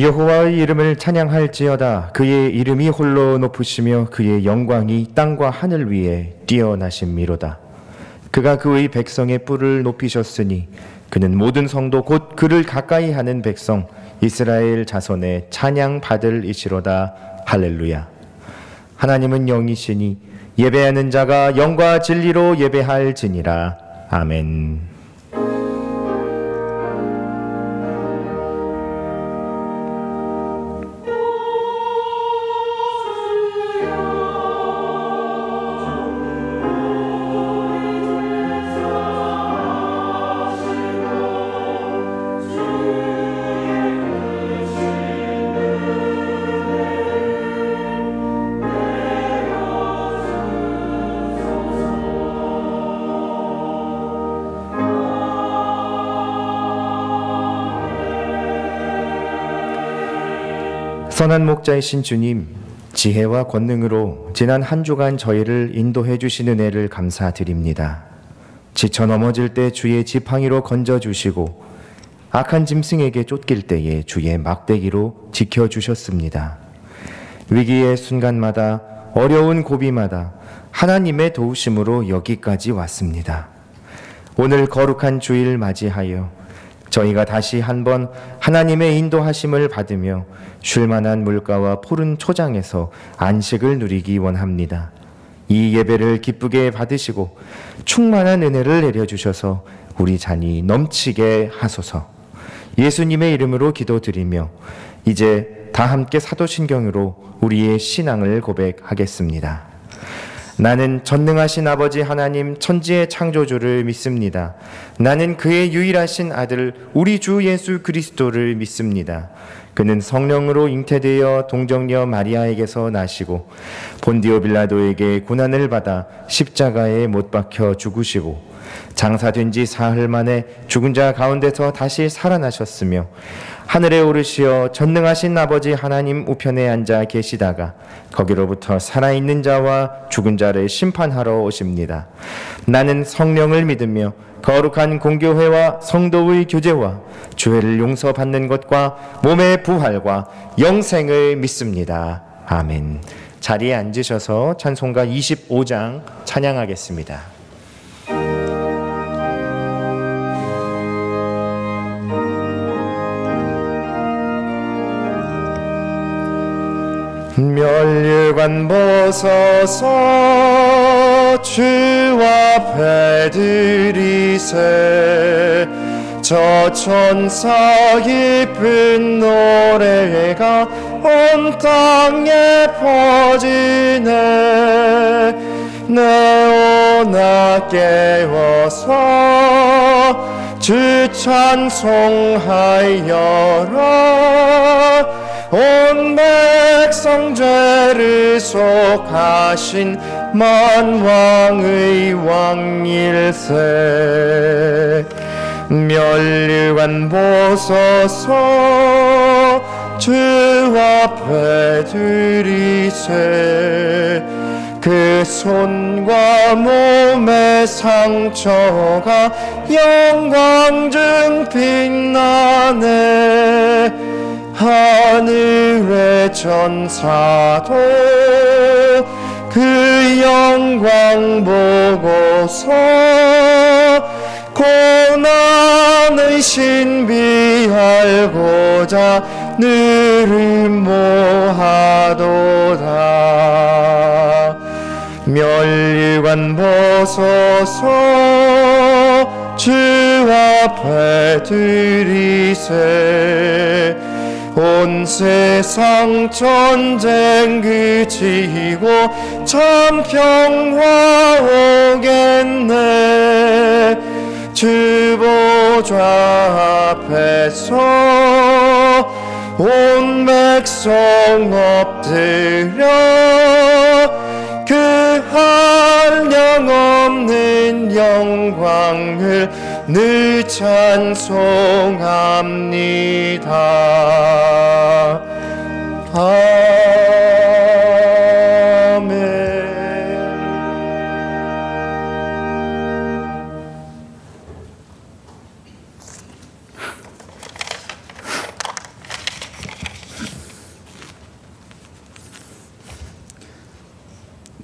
여호와의 이름을 찬양할지어다. 그의 이름이 홀로 높으시며 그의 영광이 땅과 하늘 위에 뛰어나심이로다. 그가 그의 백성의 뿔을 높이셨으니 그는 모든 성도 곧 그를 가까이 하는 백성 이스라엘 자손의 찬양 받을 이시로다. 할렐루야. 하나님은 영이시니 예배하는 자가 영과 진리로 예배할지니라. 아멘. 선한 목자이신 주님, 지혜와 권능으로 지난 한 주간 저희를 인도해 주신 은혜를 감사드립니다. 지쳐 넘어질 때 주의 지팡이로 건져주시고 악한 짐승에게 쫓길 때에 주의 막대기로 지켜주셨습니다. 위기의 순간마다 어려운 고비마다 하나님의 도우심으로 여기까지 왔습니다. 오늘 거룩한 주일 맞이하여 저희가 다시 한번 하나님의 인도하심을 받으며 쉴만한 물가와 푸른 초장에서 안식을 누리기 원합니다. 이 예배를 기쁘게 받으시고 충만한 은혜를 내려주셔서 우리 잔이 넘치게 하소서. 예수님의 이름으로 기도드리며 이제 다 함께 사도신경으로 우리의 신앙을 고백하겠습니다. 나는 전능하신 아버지 하나님 천지의 창조주를 믿습니다. 나는 그의 유일하신 아들 우리 주 예수 그리스도를 믿습니다. 그는 성령으로 잉태되어 동정녀 마리아에게서 나시고 본디오 빌라도에게 고난을 받아 십자가에 못 박혀 죽으시고 장사된 지 사흘 만에 죽은 자 가운데서 다시 살아나셨으며 하늘에 오르시어 전능하신 아버지 하나님 우편에 앉아 계시다가 거기로부터 살아있는 자와 죽은 자를 심판하러 오십니다. 나는 성령을 믿으며 거룩한 공교회와 성도의 교제와 죄를 용서받는 것과 몸의 부활과 영생을 믿습니다. 아멘. 자리에 앉으셔서 찬송가 25장 찬양하겠습니다. 멸류관 벗어서 주 앞에 드리세. 저 천사 기쁜 노래가 온 땅에 퍼지네. 내오나 깨워서 주 찬송하여라. 온 백성 죄를 속하신 만왕의 왕일세. 멸류관 벗어서 주 앞에 드리세. 그 손과 몸의 상처가 영광 중 빛나네. 하늘의 전사도 그 영광 보고서 고난의 신비 알고자 늘 모하도다. 멸류관 벗어서 주 앞에 드리세. 온 세상 전쟁 그치고 참 평화 오겠네. 주 보좌 앞에서 온 백성 엎드려 그 한량없는 영광을 늘 찬송합니다. 아멘.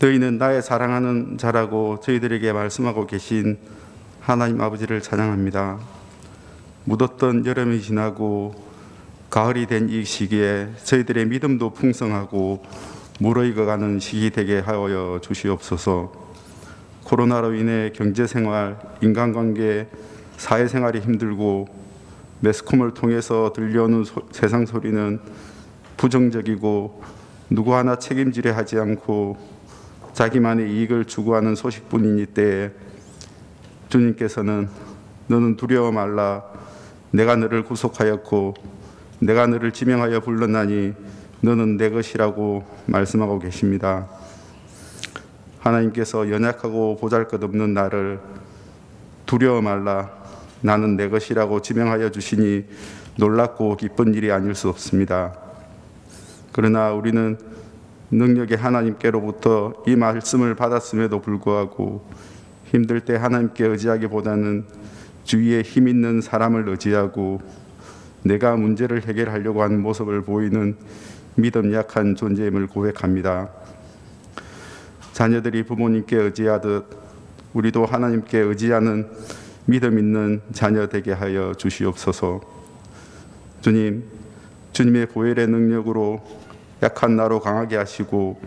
너희는 나의 사랑하는 자라고 저희들에게 말씀하고 계신 하나님 아버지를 찬양합니다. 묻었던 여름이 지나고 가을이 된 이 시기에 저희들의 믿음도 풍성하고 무르익어가는 시기 되게 하여 주시옵소서. 코로나로 인해 경제생활, 인간관계, 사회생활이 힘들고 매스컴을 통해서 들려오는 세상 소리는 부정적이고 누구 하나 책임지려 하지 않고 자기만의 이익을 추구하는 소식뿐인 이때에 주님께서는 너는 두려워 말라, 내가 너를 구속하였고 내가 너를 지명하여 불렀나니 너는 내 것이라고 말씀하고 계십니다. 하나님께서 연약하고 보잘것없는 나를 두려워 말라, 나는 내 것이라고 지명하여 주시니 놀랍고 기쁜 일이 아닐 수 없습니다. 그러나 우리는 능력의 하나님께로부터 이 말씀을 받았음에도 불구하고 힘들 때 하나님께 의지하기보다는 주위에 힘 있는 사람을 의지하고 내가 문제를 해결하려고 하는 모습을 보이는 믿음 약한 존재임을 고백합니다. 자녀들이 부모님께 의지하듯 우리도 하나님께 의지하는 믿음 있는 자녀 되게 하여 주시옵소서. 주님, 주님의 보혈의 능력으로 약한 나로 강하게 하시고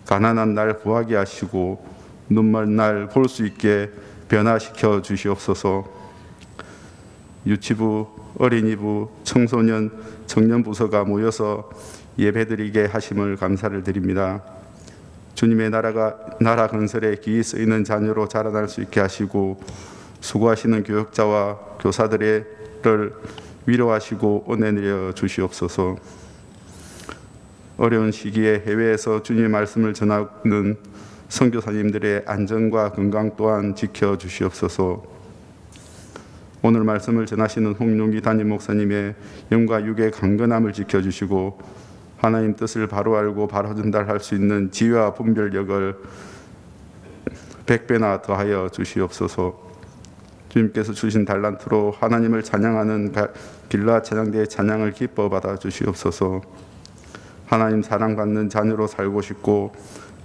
가난한 날 부하게 하시고 눈먼 날 볼 수 있게 변화시켜 주시옵소서. 유치부, 어린이부, 청소년, 청년 부서가 모여서 예배드리게 하심을 감사를 드립니다. 주님의 나라 건설에 기이 쓰이는 자녀로 자라날 수 있게 하시고 수고하시는 교육자와 교사들을 위로하시고 은혜 내려 주시옵소서. 어려운 시기에 해외에서 주님의 말씀을 전하는 선교사님들의 안전과 건강 또한 지켜주시옵소서. 오늘 말씀을 전하시는 홍용기 담임 목사님의 영과 육의 강건함을 지켜주시고 하나님 뜻을 바로 알고 바로 전달할 수 있는 지혜와 분별력을 100배나 더하여 주시옵소서. 주님께서 주신 달란트로 하나님을 찬양하는 길라 찬양대의 찬양을 기뻐 받아 주시옵소서. 하나님 사랑받는 자녀로 살고 싶고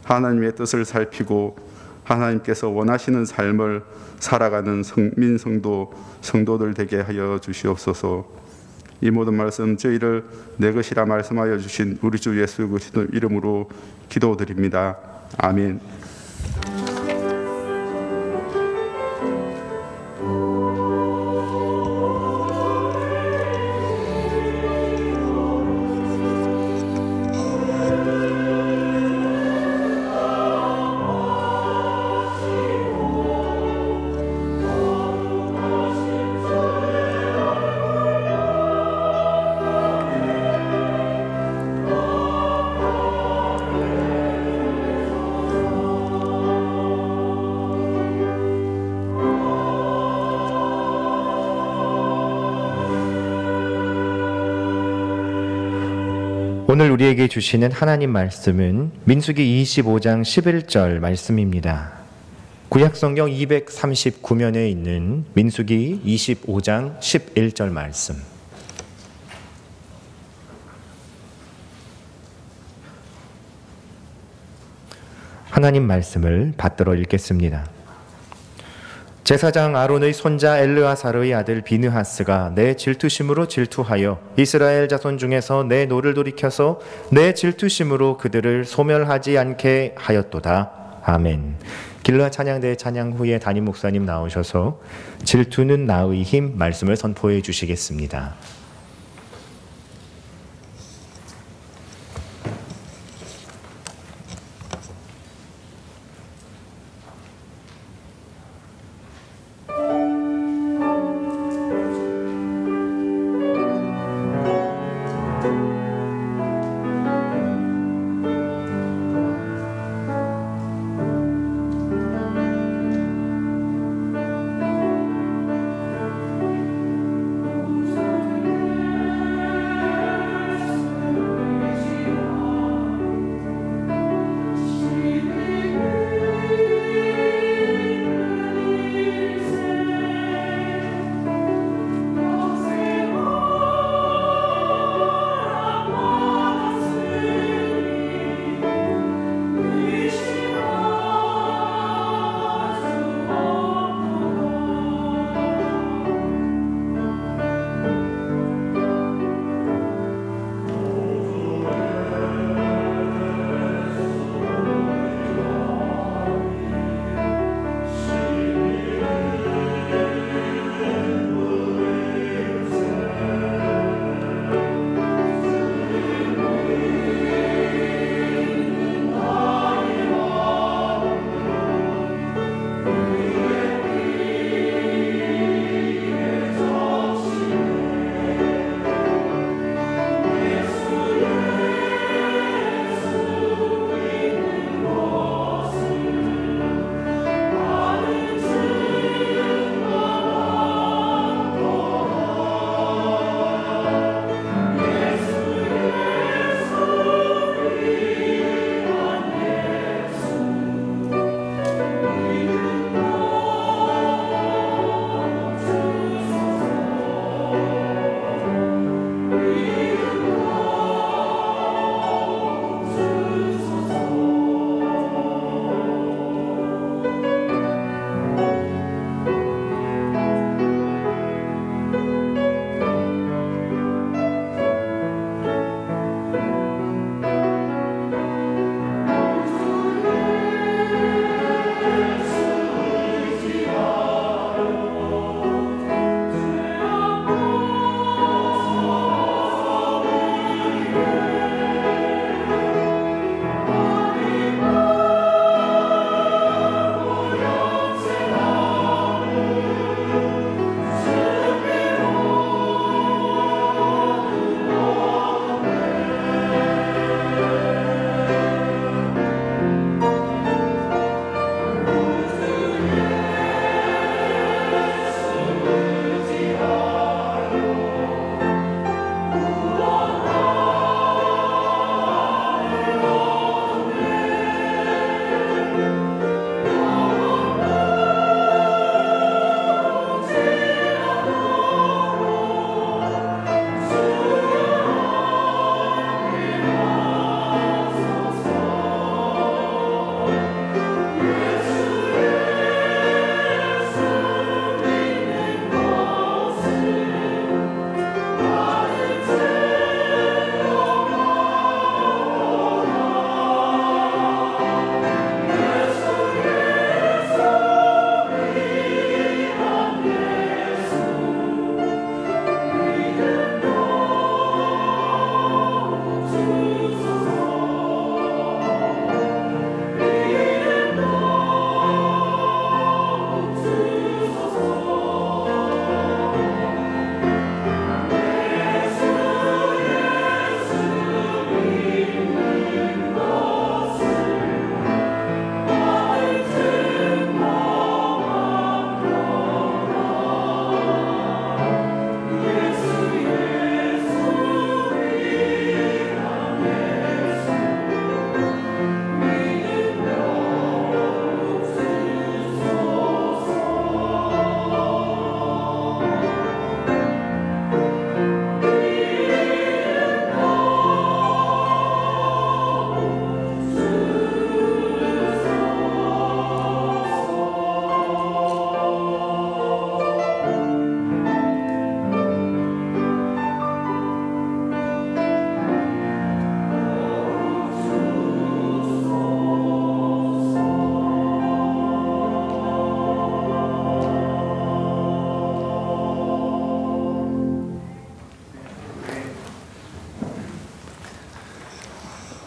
하나님의 뜻을 살피고 하나님께서 원하시는 삶을 살아가는 성도들 되게 하여 주시옵소서. 이 모든 말씀 저희를 내 것이라 말씀하여 주신 우리 주 예수 그리스도 이름으로 기도드립니다. 아멘. 오늘 우리에게 주시는 하나님 말씀은 민수기 25장 11절 말씀입니다. 구약성경 239면에 있는 민수기 25장 11절 말씀. 하나님 말씀을 받들어 읽겠습니다. 제사장 아론의 손자 엘르아살의 아들 비느하스가 내 질투심으로 질투하여 이스라엘 자손 중에서 내 노를 돌이켜서 내 질투심으로 그들을 소멸하지 않게 하였도다. 아멘. 길라 찬양대 찬양 후에 담임 목사님 나오셔서 질투는 나의 힘 말씀을 선포해 주시겠습니다.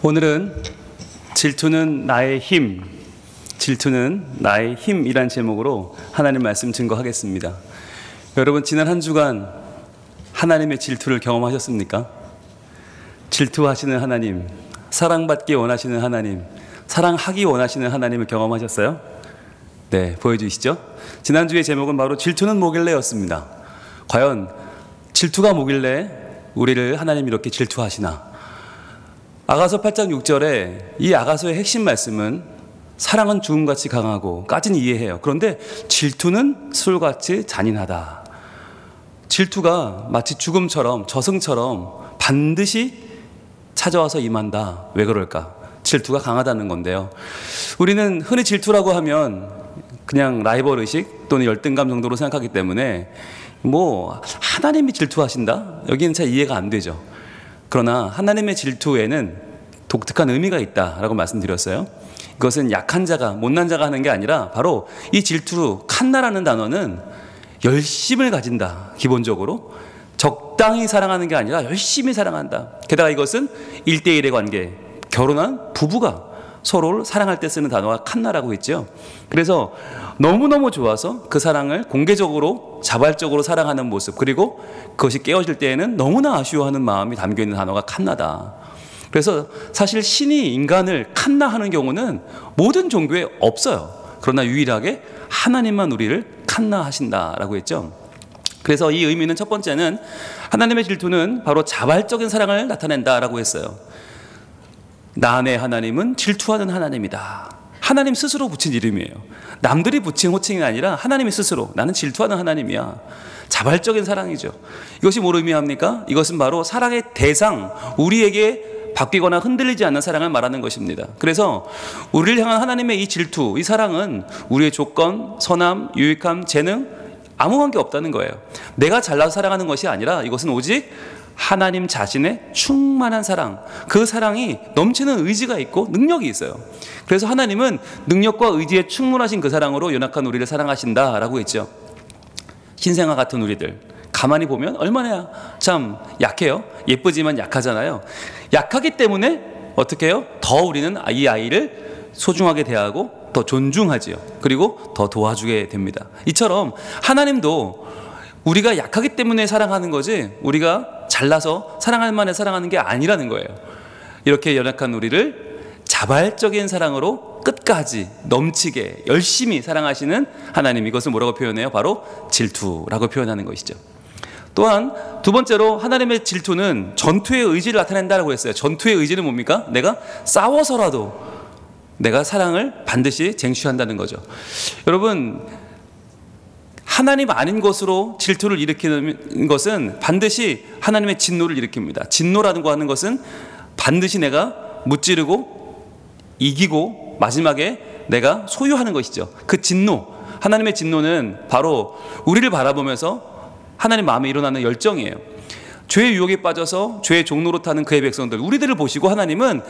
오늘은 질투는 나의 힘, 질투는 나의 힘이란 제목으로 하나님 말씀 증거하겠습니다. 여러분, 지난 한 주간 하나님의 질투를 경험하셨습니까? 질투하시는 하나님, 사랑받기 원하시는 하나님, 사랑하기 원하시는 하나님을 경험하셨어요? 네, 보여주시죠. 지난주의 제목은 바로 질투는 뭐길래였습니다. 과연 질투가 뭐길래 우리를 하나님 이렇게 질투하시나? 아가서 8장 6절에 이 아가서의 핵심 말씀은 사랑은 죽음같이 강하고 까지는 이해해요. 그런데 질투는 술같이 잔인하다. 질투가 마치 죽음처럼, 저승처럼 반드시 찾아와서 임한다. 왜 그럴까? 질투가 강하다는 건데요. 우리는 흔히 질투라고 하면 그냥 라이벌 의식 또는 열등감 정도로 생각하기 때문에 하나님이 질투하신다? 여기는 잘 이해가 안 되죠. 그러나 하나님의 질투에는 독특한 의미가 있다라고 말씀드렸어요. 이것은 약한 자가, 못난 자가 하는 게 아니라 바로 이 질투, 칸나라는 단어는 열심을 가진다. 기본적으로 적당히 사랑하는 게 아니라 열심히 사랑한다. 게다가 이것은 1대1의 관계, 결혼한 부부가 서로를 사랑할 때 쓰는 단어가 칸나라고 했죠. 그래서 너무너무 좋아서 그 사랑을 공개적으로 자발적으로 사랑하는 모습, 그리고 그것이 깨어질 때에는 너무나 아쉬워하는 마음이 담겨있는 단어가 칸나다. 그래서 사실 신이 인간을 칸나하는 경우는 모든 종교에 없어요. 그러나 유일하게 하나님만 우리를 칸나하신다라고 했죠. 그래서 이 의미는 첫 번째는 하나님의 질투는 바로 자발적인 사랑을 나타낸다라고 했어요. 나 안에 하나님은 질투하는 하나님이다. 하나님 스스로 붙인 이름이에요. 남들이 붙인 호칭이 아니라 하나님이 스스로 나는 질투하는 하나님이야. 자발적인 사랑이죠. 이것이 뭘 의미합니까? 이것은 바로 사랑의 대상, 우리에게 바뀌거나 흔들리지 않는 사랑을 말하는 것입니다. 그래서 우리를 향한 하나님의 이 질투, 이 사랑은 우리의 조건, 선함, 유익함, 재능 아무 관계 없다는 거예요. 내가 잘나서 사랑하는 것이 아니라 이것은 오직 하나님 자신의 충만한 사랑, 그 사랑이 넘치는 의지가 있고 능력이 있어요. 그래서 하나님은 능력과 의지에 충분하신 그 사랑으로 연약한 우리를 사랑하신다라고 했죠. 신생아 같은 우리들 가만히 보면 얼마나 참 약해요. 예쁘지만 약하잖아요. 약하기 때문에 어떻게 해요? 더 우리는 이 아이를 소중하게 대하고 더 존중하지요. 그리고 더 도와주게 됩니다. 이처럼 하나님도 우리가 약하기 때문에 사랑하는 거지 우리가 잘나서 사랑할 만해 사랑하는 게 아니라는 거예요. 이렇게 연약한 우리를 자발적인 사랑으로 끝까지 넘치게 열심히 사랑하시는 하나님, 이것을 뭐라고 표현해요? 바로 질투라고 표현하는 것이죠. 또한 두 번째로 하나님의 질투는 전투의 의지를 나타낸다고 했어요. 전투의 의지는 뭡니까? 내가 싸워서라도 내가 사랑을 반드시 쟁취한다는 거죠. 여러분, 하나님 아닌 것으로 질투를 일으키는 것은 반드시 하나님의 진노를 일으킵니다. 진노라는 거 하는 것은 반드시 내가 무찌르고 이기고 마지막에 내가 소유하는 것이죠. 그 진노, 하나님의 진노는 바로 우리를 바라보면서 하나님 마음에 일어나는 열정이에요. 죄의 유혹에 빠져서 죄의 종로로 타는 그의 백성들, 우리들을 보시고 하나님은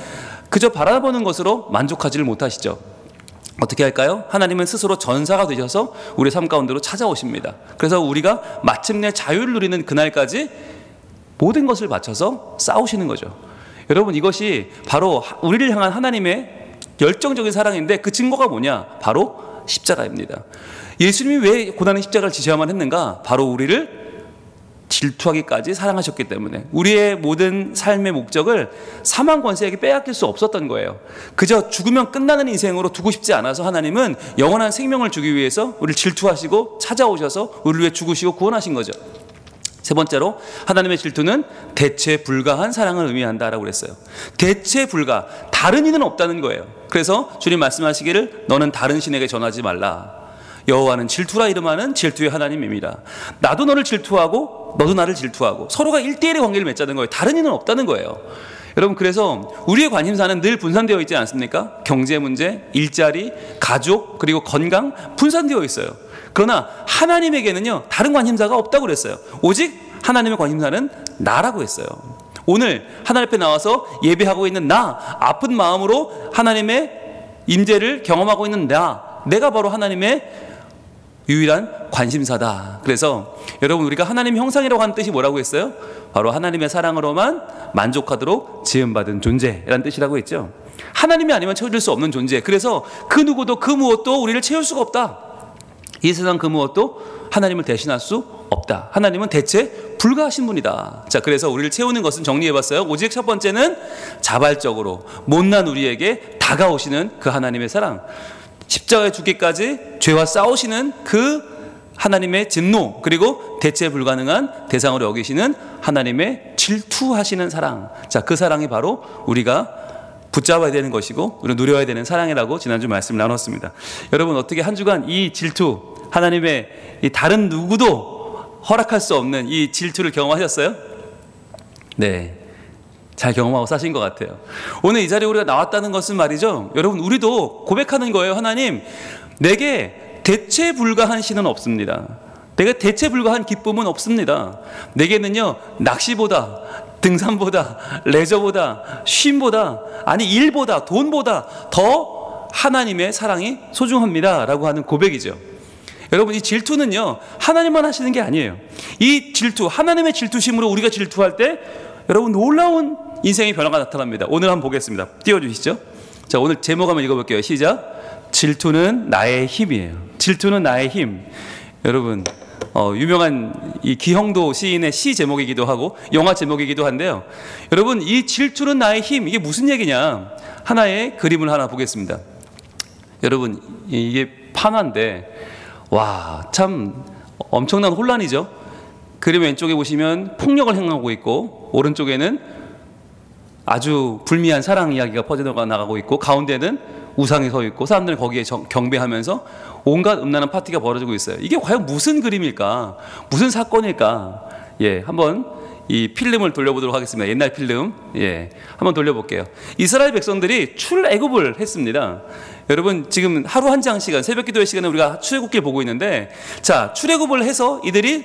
그저 바라보는 것으로 만족하지를 못하시죠. 어떻게 할까요? 하나님은 스스로 전사가 되셔서 우리 삶 가운데로 찾아오십니다. 그래서 우리가 마침내 자유를 누리는 그날까지 모든 것을 바쳐서 싸우시는 거죠. 여러분, 이것이 바로 우리를 향한 하나님의 열정적인 사랑인데 그 증거가 뭐냐? 바로 십자가입니다. 예수님이 왜 고난의 십자가를 지셔야만 했는가? 바로 우리를 질투하기까지 사랑하셨기 때문에 우리의 모든 삶의 목적을 사망 권세에게 빼앗길 수 없었던 거예요. 그저 죽으면 끝나는 인생으로 두고 싶지 않아서 하나님은 영원한 생명을 주기 위해서 우리를 질투하시고 찾아오셔서 우리를 위해 죽으시고 구원하신 거죠. 세 번째로 하나님의 질투는 대체 불가한 사랑을 의미한다라고 그랬어요. 대체 불가, 다른 이는 없다는 거예요. 그래서 주님 말씀하시기를 너는 다른 신에게 전하지 말라. 여호와는 질투라 이름하는 질투의 하나님입니다. 나도 너를 질투하고 너도 나를 질투하고 서로가 1대1의 관계를 맺자는 거예요. 다른 이는 없다는 거예요. 여러분, 그래서 우리의 관심사는 늘 분산되어 있지 않습니까? 경제 문제, 일자리, 가족, 그리고 건강 분산되어 있어요. 그러나 하나님에게는요 다른 관심사가 없다고 그랬어요. 오직 하나님의 관심사는 나라고 했어요. 오늘 하나님 앞에 나와서 예배하고 있는 나, 아픈 마음으로 하나님의 임재를 경험하고 있는 내가 바로 하나님의 유일한 관심사다. 그래서 여러분 우리가 하나님 형상이라고 하는 뜻이 뭐라고 했어요? 바로 하나님의 사랑으로만 만족하도록 지음받은 존재라는 뜻이라고 했죠. 하나님이 아니면 채워질 수 없는 존재. 그래서 그 누구도 그 무엇도 우리를 채울 수가 없다. 이 세상 그 무엇도 하나님을 대신할 수 없다. 하나님은 대체 불가하신 분이다. 자, 그래서 우리를 채우는 것은 정리해봤어요. 오직 첫 번째는 자발적으로 못난 우리에게 다가오시는 그 하나님의 사랑, 십자가에 죽기까지 죄와 싸우시는 그 하나님의 진노, 그리고 대체 불가능한 대상으로 여기시는 하나님의 질투하시는 사랑. 자, 그 사랑이 바로 우리가 붙잡아야 되는 것이고 우리가 누려야 되는 사랑이라고 지난주 말씀을 나눴습니다. 여러분 어떻게 한 주간 이 질투, 하나님의 이 다른 누구도 허락할 수 없는 이 질투를 경험하셨어요? 네, 잘 경험하고 사신 것 같아요. 오늘 이 자리에 우리가 나왔다는 것은 말이죠, 여러분 우리도 고백하는 거예요. 하나님, 내게 대체 불가한 신은 없습니다. 내가 대체 불가한 기쁨은 없습니다. 내게는요, 낚시보다, 등산보다, 레저보다, 쉼보다, 아니 일보다, 돈보다 더 하나님의 사랑이 소중합니다 라고 하는 고백이죠. 여러분, 이 질투는요, 하나님만 하시는 게 아니에요. 이 질투, 하나님의 질투심으로 우리가 질투할 때 여러분 놀라운 인생의 변화가 나타납니다. 오늘 한번 보겠습니다. 띄워주시죠. 자, 오늘 제목 한번 읽어볼게요. 시작. 질투는 나의 힘이에요. 질투는 나의 힘. 여러분, 유명한 이 기형도 시인의 시 제목이기도 하고 영화 제목이기도 한데요. 여러분, 이 질투는 나의 힘, 이게 무슨 얘기냐? 하나의 그림을 하나 보겠습니다. 여러분, 이게 판화인데 와, 참 엄청난 혼란이죠. 그림 왼쪽에 보시면 폭력을 행하고 있고, 오른쪽에는 아주 불미한 사랑 이야기가 퍼져나가고 있고, 가운데는 우상이 서 있고, 사람들은 거기에 경배하면서 온갖 음란한 파티가 벌어지고 있어요. 이게 과연 무슨 그림일까? 무슨 사건일까? 예, 한번 이 필름을 돌려보도록 하겠습니다. 옛날 필름. 예, 한번 돌려볼게요. 이스라엘 백성들이 출애굽을 했습니다. 여러분, 지금 하루 한 장 시간, 새벽 기도의 시간에 우리가 출애굽기를 보고 있는데, 자, 출애굽을 해서 이들이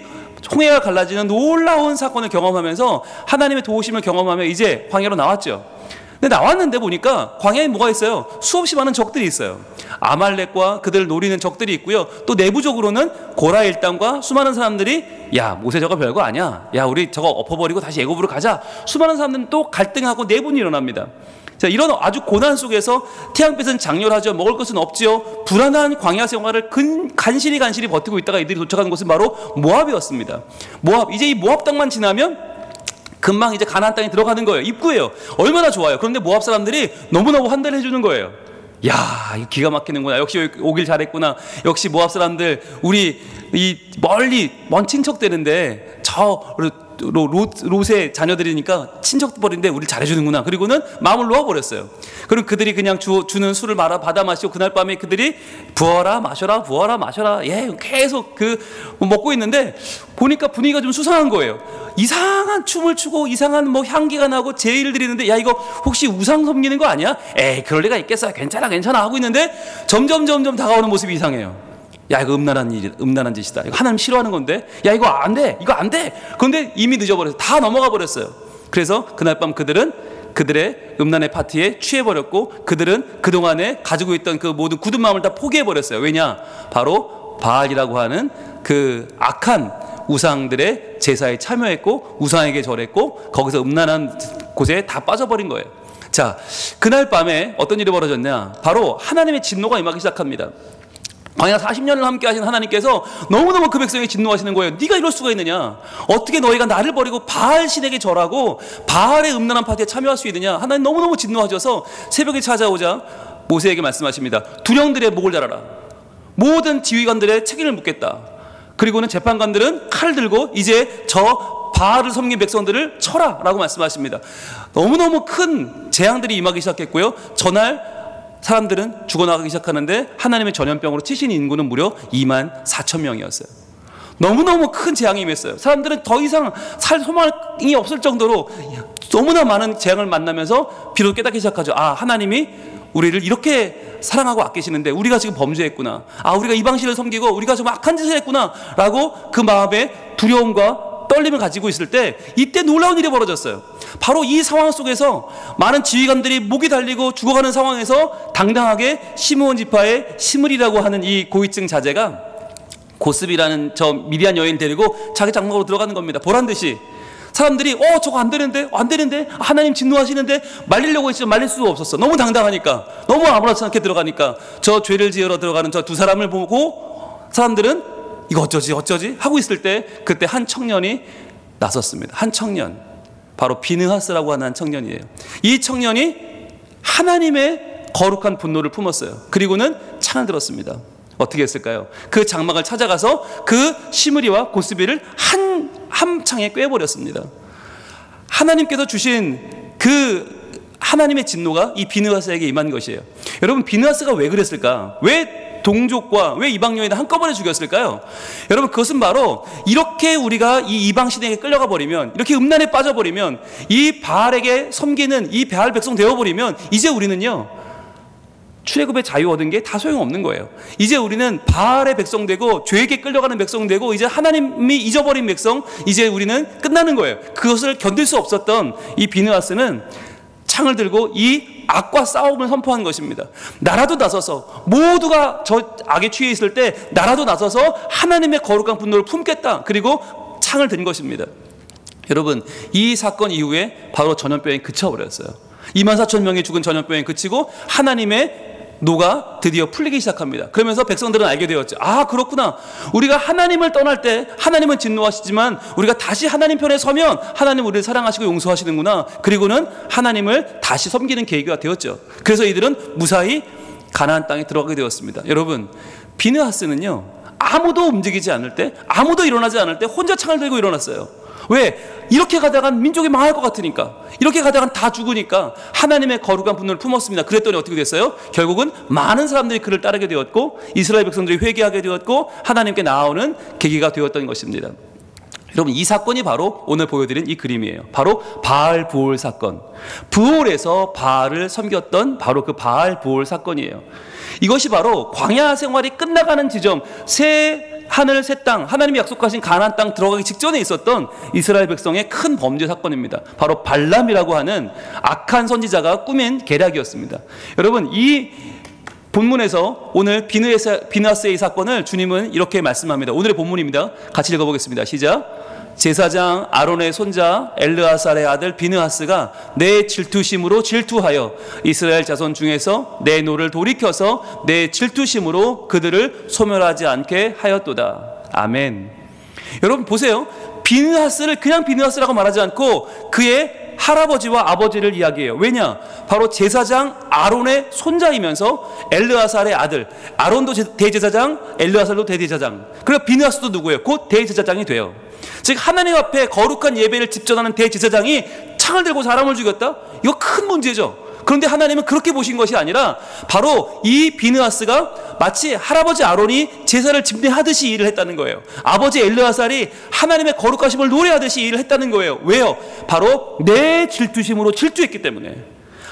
홍해가 갈라지는 놀라운 사건을 경험하면서 하나님의 도우심을 경험하며 이제 광야로 나왔죠. 근데 나왔는데 보니까 광야에 뭐가 있어요? 수없이 많은 적들이 있어요. 아말렉과 그들을 노리는 적들이 있고요. 또 내부적으로는 고라 일당과 수많은 사람들이, 야, 모세 저거 별거 아니야. 야, 우리 저거 엎어버리고 다시 애굽으로 가자. 수많은 사람들은 또 갈등하고 내분이 일어납니다. 자, 이런 아주 고난 속에서 태양빛은 장렬하죠. 먹을 것은 없지요. 불안한 광야 생활을 간신히 버티고 있다가 이들이 도착하는 곳은 바로 모압이었습니다. 모압, 이제 이 모압 땅만 지나면 금방 이제 가나안 땅에 들어가는 거예요. 입구예요. 얼마나 좋아요. 그런데 모압 사람들이 너무너무 환대를 해주는 거예요. 야, 이거 기가 막히는구나. 역시 오길 잘했구나. 역시 모압 사람들, 우리 이 멀리 먼 친척들인데 저 롯의 자녀들이니까 친척들인데 우리를 잘해주는구나. 그리고는 마음을 놓아버렸어요. 그럼 그들이 그냥 주는 술을 받아 마시고, 그날 밤에 그들이 부어라 마셔라 부어라 마셔라, 예, 계속 먹고 있는데 보니까 분위기가 좀 수상한 거예요. 이상한 춤을 추고 이상한 향기가 나고 제의를 드리는데, 야, 이거 혹시 우상 섬기는 거 아니야? 에이, 그럴 리가 있겠어. 괜찮아 하고 있는데 점점 다가오는 모습이 이상해요. 야, 이거 음란한 짓이다. 이거 하나님 싫어하는 건데. 야, 이거 안 돼. 그런데 이미 늦어버려서 다 넘어가 버렸어요. 그래서 그날 밤 그들은 그들의 음란의 파티에 취해버렸고, 그들은 그동안에 가지고 있던 그 모든 굳은 마음을 다 포기해버렸어요. 왜냐? 바로 바알이라고 하는 그 악한 우상들의 제사에 참여했고, 우상에게 절했고, 거기서 음란한 곳에 다 빠져버린 거예요. 자, 그날 밤에 어떤 일이 벌어졌냐? 바로 하나님의 진노가 임하기 시작합니다. 광야 40년을 함께 하신 하나님께서 너무너무 그 백성에게 진노하시는 거예요. 네가 이럴 수가 있느냐? 어떻게 너희가 나를 버리고 바알 신에게 절하고 바알의 음란한 파티에 참여할 수 있느냐? 하나님 너무너무 진노하셔서 새벽에 찾아오자 모세에게 말씀하십니다. 두령들의 목을 자라라. 모든 지휘관들의 책임을 묻겠다. 그리고는 재판관들은 칼을 들고 이제 저 바알을 섬긴 백성들을 쳐라 라고 말씀하십니다. 너무너무 큰 재앙들이 임하기 시작했고요. 전날 사람들은 죽어나가기 시작하는데 하나님의 전염병으로 치신 인구는 무려 24,000명이었어요. 너무너무 큰 재앙이 임했어요. 사람들은 더 이상 살 소망이 없을 정도로 너무나 많은 재앙을 만나면서 비로소 깨닫기 시작하죠. 아, 하나님이 우리를 이렇게 사랑하고 아끼시는데 우리가 지금 범죄했구나. 아, 우리가 이방신을 섬기고 우리가 좀 악한 짓을 했구나 라고 그 마음에 두려움과 떨림을 가지고 있을 때 이때 놀라운 일이 벌어졌어요. 바로 이 상황 속에서 많은 지휘관들이 목이 달리고 죽어가는 상황에서 당당하게 시므온 지파의 시므리라고 하는 이 고위층 자제가 고스비라는 저 미디안 여인 데리고 자기 장막으로 들어가는 겁니다. 보란 듯이. 사람들이 저거 안 되는데 하나님 진노하시는데 말리려고 했지만 말릴 수가 없었어. 너무 당당하니까, 너무 아무렇지 않게 들어가니까 저 죄를 지으러 들어가는 저 두 사람을 보고 사람들은 이거 어쩌지 하고 있을 때 그때 한 청년이 나섰습니다. 한 청년, 바로 비느하스라고 하는 한 청년이에요. 이 청년이 하나님의 거룩한 분노를 품었어요. 그리고는 창을 들었습니다. 어떻게 했을까요? 그 장막을 찾아가서 그 시므리와 고스비를 한 창에 꿰버렸습니다. 하나님께서 주신 그 하나님의 진노가 이 비느하스에게 임한 것이에요. 여러분, 비느하스가 왜 그랬을까? 왜 동족과 왜 이방 여인을 한꺼번에 죽였을까요? 여러분, 그것은 바로 이렇게 우리가 이 이방 신에게 끌려가 버리면, 이렇게 음란에 빠져버리면, 이 바알에게 섬기는 이 바알 백성 되어버리면 이제 우리는요, 출애굽의 자유 얻은 게 다 소용없는 거예요. 이제 우리는 바알의 백성 되고 죄에게 끌려가는 백성 되고 이제 하나님이 잊어버린 백성, 이제 우리는 끝나는 거예요. 그것을 견딜 수 없었던 이 비느하스는 창을 들고 이 악과 싸움을 선포한 것입니다. 나라도 나서서, 모두가 저 악에 취해 있을 때 나라도 나서서 하나님의 거룩한 분노를 품겠다. 그리고 창을 든 것입니다. 여러분, 이 사건 이후에 바로 전염병이 그쳐버렸어요. 24,000명이 죽은 전염병이 그치고 하나님의 노가 드디어 풀리기 시작합니다. 그러면서 백성들은 알게 되었죠. 아, 그렇구나. 우리가 하나님을 떠날 때 하나님은 진노하시지만 우리가 다시 하나님 편에 서면 하나님 우리를 사랑하시고 용서하시는구나. 그리고는 하나님을 다시 섬기는 계기가 되었죠. 그래서 이들은 무사히 가나안 땅에 들어가게 되었습니다. 여러분, 비느하스는요, 아무도 움직이지 않을 때, 아무도 일어나지 않을 때 혼자 창을 들고 일어났어요. 왜? 이렇게 가다간 민족이 망할 것 같으니까, 이렇게 가다간 다 죽으니까 하나님의 거룩한 분노를 품었습니다. 그랬더니 어떻게 됐어요? 결국은 많은 사람들이 그를 따르게 되었고 이스라엘 백성들이 회개하게 되었고 하나님께 나아오는 계기가 되었던 것입니다. 여러분, 이 사건이 바로 오늘 보여드린 이 그림이에요. 바로 바알 부올 사건. 부올에서 바알을 섬겼던 바로 그 바알 부올 사건이에요. 이것이 바로 광야 생활이 끝나가는 지점, 새 하늘 새 땅, 하나님이 약속하신 가나안 땅 들어가기 직전에 있었던 이스라엘 백성의 큰 범죄 사건입니다. 바로 발람이라고 하는 악한 선지자가 꾸민 계략이었습니다. 여러분, 이 본문에서 오늘 비느하스의 이 사건을 주님은 이렇게 말씀합니다. 오늘의 본문입니다. 같이 읽어보겠습니다. 시작. 제사장 아론의 손자 엘르아살의 아들 비느하스가 내 질투심으로 질투하여 이스라엘 자손 중에서 내 노를 돌이켜서 내 질투심으로 그들을 소멸하지 않게 하였도다. 아멘. 여러분 보세요. 비느하스를 그냥 비느하스라고 말하지 않고 그의 할아버지와 아버지를 이야기해요. 왜냐? 바로 제사장 아론의 손자이면서 엘르아살의 아들. 아론도 대제사장, 엘르아살도 대제사장. 그리고 비느하스도 누구예요? 곧 대제사장이 돼요. 즉 하나님 앞에 거룩한 예배를 집전하는 대제사장이 창을 들고 사람을 죽였다? 이거 큰 문제죠. 그런데 하나님은 그렇게 보신 것이 아니라 바로 이 비느하스가 마치 할아버지 아론이 제사를 집례하듯이 일을 했다는 거예요. 아버지 엘르아살이 하나님의 거룩하심을 노래하듯이 일을 했다는 거예요. 왜요? 바로 내 질투심으로 질투했기 때문에.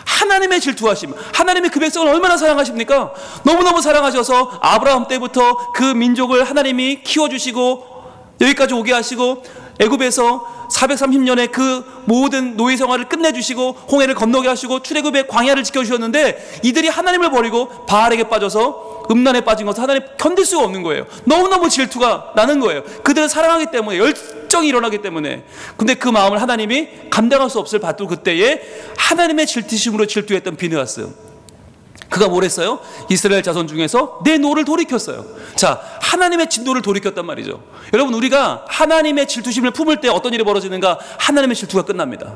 하나님의 질투하심, 하나님이 그 백성을 얼마나 사랑하십니까? 너무너무 사랑하셔서 아브라함 때부터 그 민족을 하나님이 키워주시고 여기까지 오게 하시고 애굽에서 430년의 그 모든 노예 생활을 끝내주시고 홍해를 건너게 하시고 출애굽의 광야를 지켜주셨는데 이들이 하나님을 버리고 바알에게 빠져서 음란에 빠진 것을 하나님 견딜 수가 없는 거예요. 너무너무 질투가 나는 거예요. 그들을 사랑하기 때문에, 열정이 일어나기 때문에. 근데 그 마음을 하나님이 감당할 수 없을 밭도 그때에 하나님의 질투심으로 질투했던 비느하스. 그가 뭘 했어요? 이스라엘 자손 중에서 내 노를 돌이켰어요. 자, 하나님의 진노를 돌이켰단 말이죠. 여러분, 우리가 하나님의 질투심을 품을 때 어떤 일이 벌어지는가? 하나님의 질투가 끝납니다.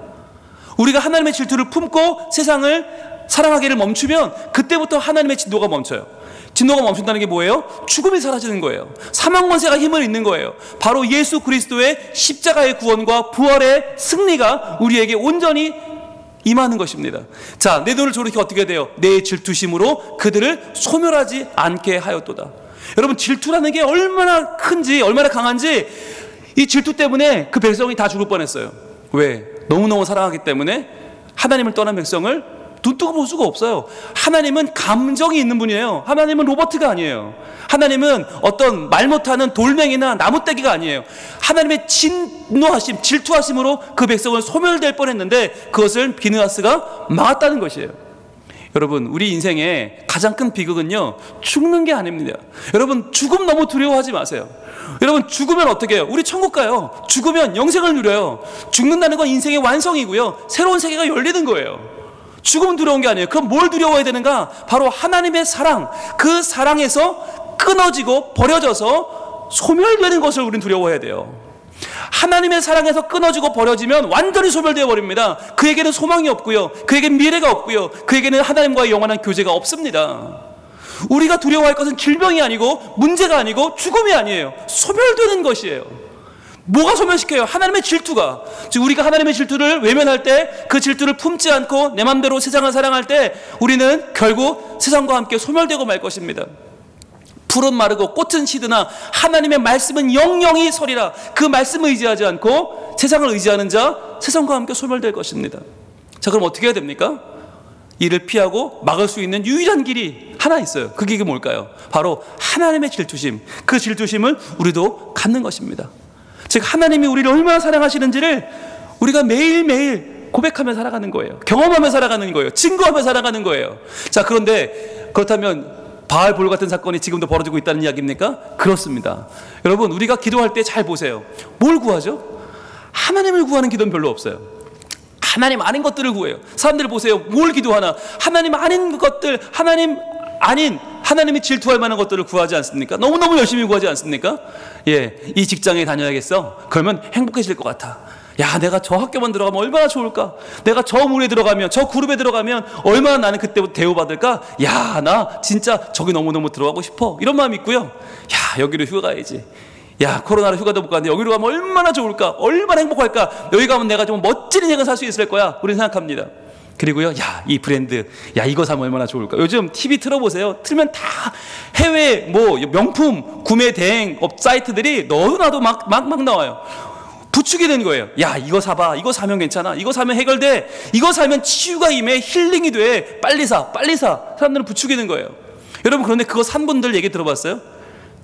우리가 하나님의 질투를 품고 세상을 사랑하기를 멈추면 그때부터 하나님의 진노가 멈춰요. 진노가 멈춘다는 게 뭐예요? 죽음이 사라지는 거예요. 사망 권세가 힘을 잃는 거예요. 바로 예수 그리스도의 십자가의 구원과 부활의 승리가 우리에게 온전히 임하는 것입니다. 자, 내 눈을 조르게 어떻게 돼요? 내 질투심으로 그들을 소멸하지 않게 하였도다. 여러분, 질투라는 게 얼마나 큰지, 얼마나 강한지, 이 질투 때문에 그 백성이 다 죽을 뻔했어요. 왜? 너무너무 사랑하기 때문에 하나님을 떠난 백성을 눈 뜨고 볼 수가 없어요. 하나님은 감정이 있는 분이에요. 하나님은 로버트가 아니에요. 하나님은 어떤 말 못하는 돌멩이나 나무떼기가 아니에요. 하나님의 진노하심, 질투하심으로 그 백성을 소멸될 뻔했는데 그것을 비느하스가 막았다는 것이에요. 여러분, 우리 인생의 가장 큰 비극은요, 죽는 게 아닙니다. 여러분, 죽음 너무 두려워하지 마세요. 여러분, 죽으면 어떻게 해요? 우리 천국 가요. 죽으면 영생을 누려요. 죽는다는 건 인생의 완성이고요, 새로운 세계가 열리는 거예요. 죽음은 두려운 게 아니에요. 그럼 뭘 두려워해야 되는가? 바로 하나님의 사랑, 그 사랑에서 끊어지고 버려져서 소멸되는 것을 우리는 두려워해야 돼요. 하나님의 사랑에서 끊어지고 버려지면 완전히 소멸되어 버립니다. 그에게는 소망이 없고요, 그에게는 미래가 없고요, 그에게는 하나님과의 영원한 교제가 없습니다. 우리가 두려워할 것은 질병이 아니고 문제가 아니고 죽음이 아니에요. 소멸되는 것이에요. 뭐가 소멸시켜요? 하나님의 질투가. 즉 우리가 하나님의 질투를 외면할 때, 그 질투를 품지 않고 내 맘대로 세상을 사랑할 때 우리는 결국 세상과 함께 소멸되고 말 것입니다. 풀은 마르고 꽃은 시드나 하나님의 말씀은 영영이 서리라. 그 말씀을 의지하지 않고 세상을 의지하는 자, 세상과 함께 소멸될 것입니다. 자, 그럼 어떻게 해야 됩니까? 이를 피하고 막을 수 있는 유일한 길이 하나 있어요. 그게 뭘까요? 바로 하나님의 질투심. 그 질투심을 우리도 갖는 것입니다. 즉 하나님이 우리를 얼마나 사랑하시는지를 우리가 매일매일 고백하며 살아가는 거예요. 경험하며 살아가는 거예요. 증거하며 살아가는 거예요. 자, 그런데 그렇다면 바알볼 같은 사건이 지금도 벌어지고 있다는 이야기입니까? 그렇습니다. 여러분, 우리가 기도할 때 잘 보세요. 뭘 구하죠? 하나님을 구하는 기도는 별로 없어요. 하나님 아닌 것들을 구해요. 사람들 보세요. 뭘 기도하나? 하나님 아닌 것들, 하나님이 질투할 만한 것들을 구하지 않습니까? 너무너무 열심히 구하지 않습니까? 예, 이 직장에 다녀야겠어. 그러면 행복해질 것 같아. 야, 내가 저 학교만 들어가면 얼마나 좋을까? 내가 저 물에 들어가면, 저 그룹에 들어가면 얼마나 나는 그때부터 대우받을까? 야, 나 진짜 저기 너무너무 들어가고 싶어. 이런 마음이 있고요. 야, 여기로 휴가 가야지. 야, 코로나로 휴가도 못 가는데 여기로 가면 얼마나 좋을까? 얼마나 행복할까? 여기 가면 내가 좀 멋진 인생을 살 수 있을 거야. 우리는 생각합니다. 그리고요, 야, 이 브랜드, 야, 이거 사면 얼마나 좋을까? 요즘 TV 틀어보세요. 틀면 다 해외 뭐 명품 구매 대행 사이트들이 너도나도 막 나와요. 부추게 된 거예요. 야, 이거 사봐. 이거 사면 괜찮아. 이거 사면 해결돼. 이거 사면 치유가 임해. 힐링이 돼. 빨리 사. 빨리 사. 사람들은 부추기는 거예요. 여러분, 그런데 그거 산 분들 얘기 들어봤어요?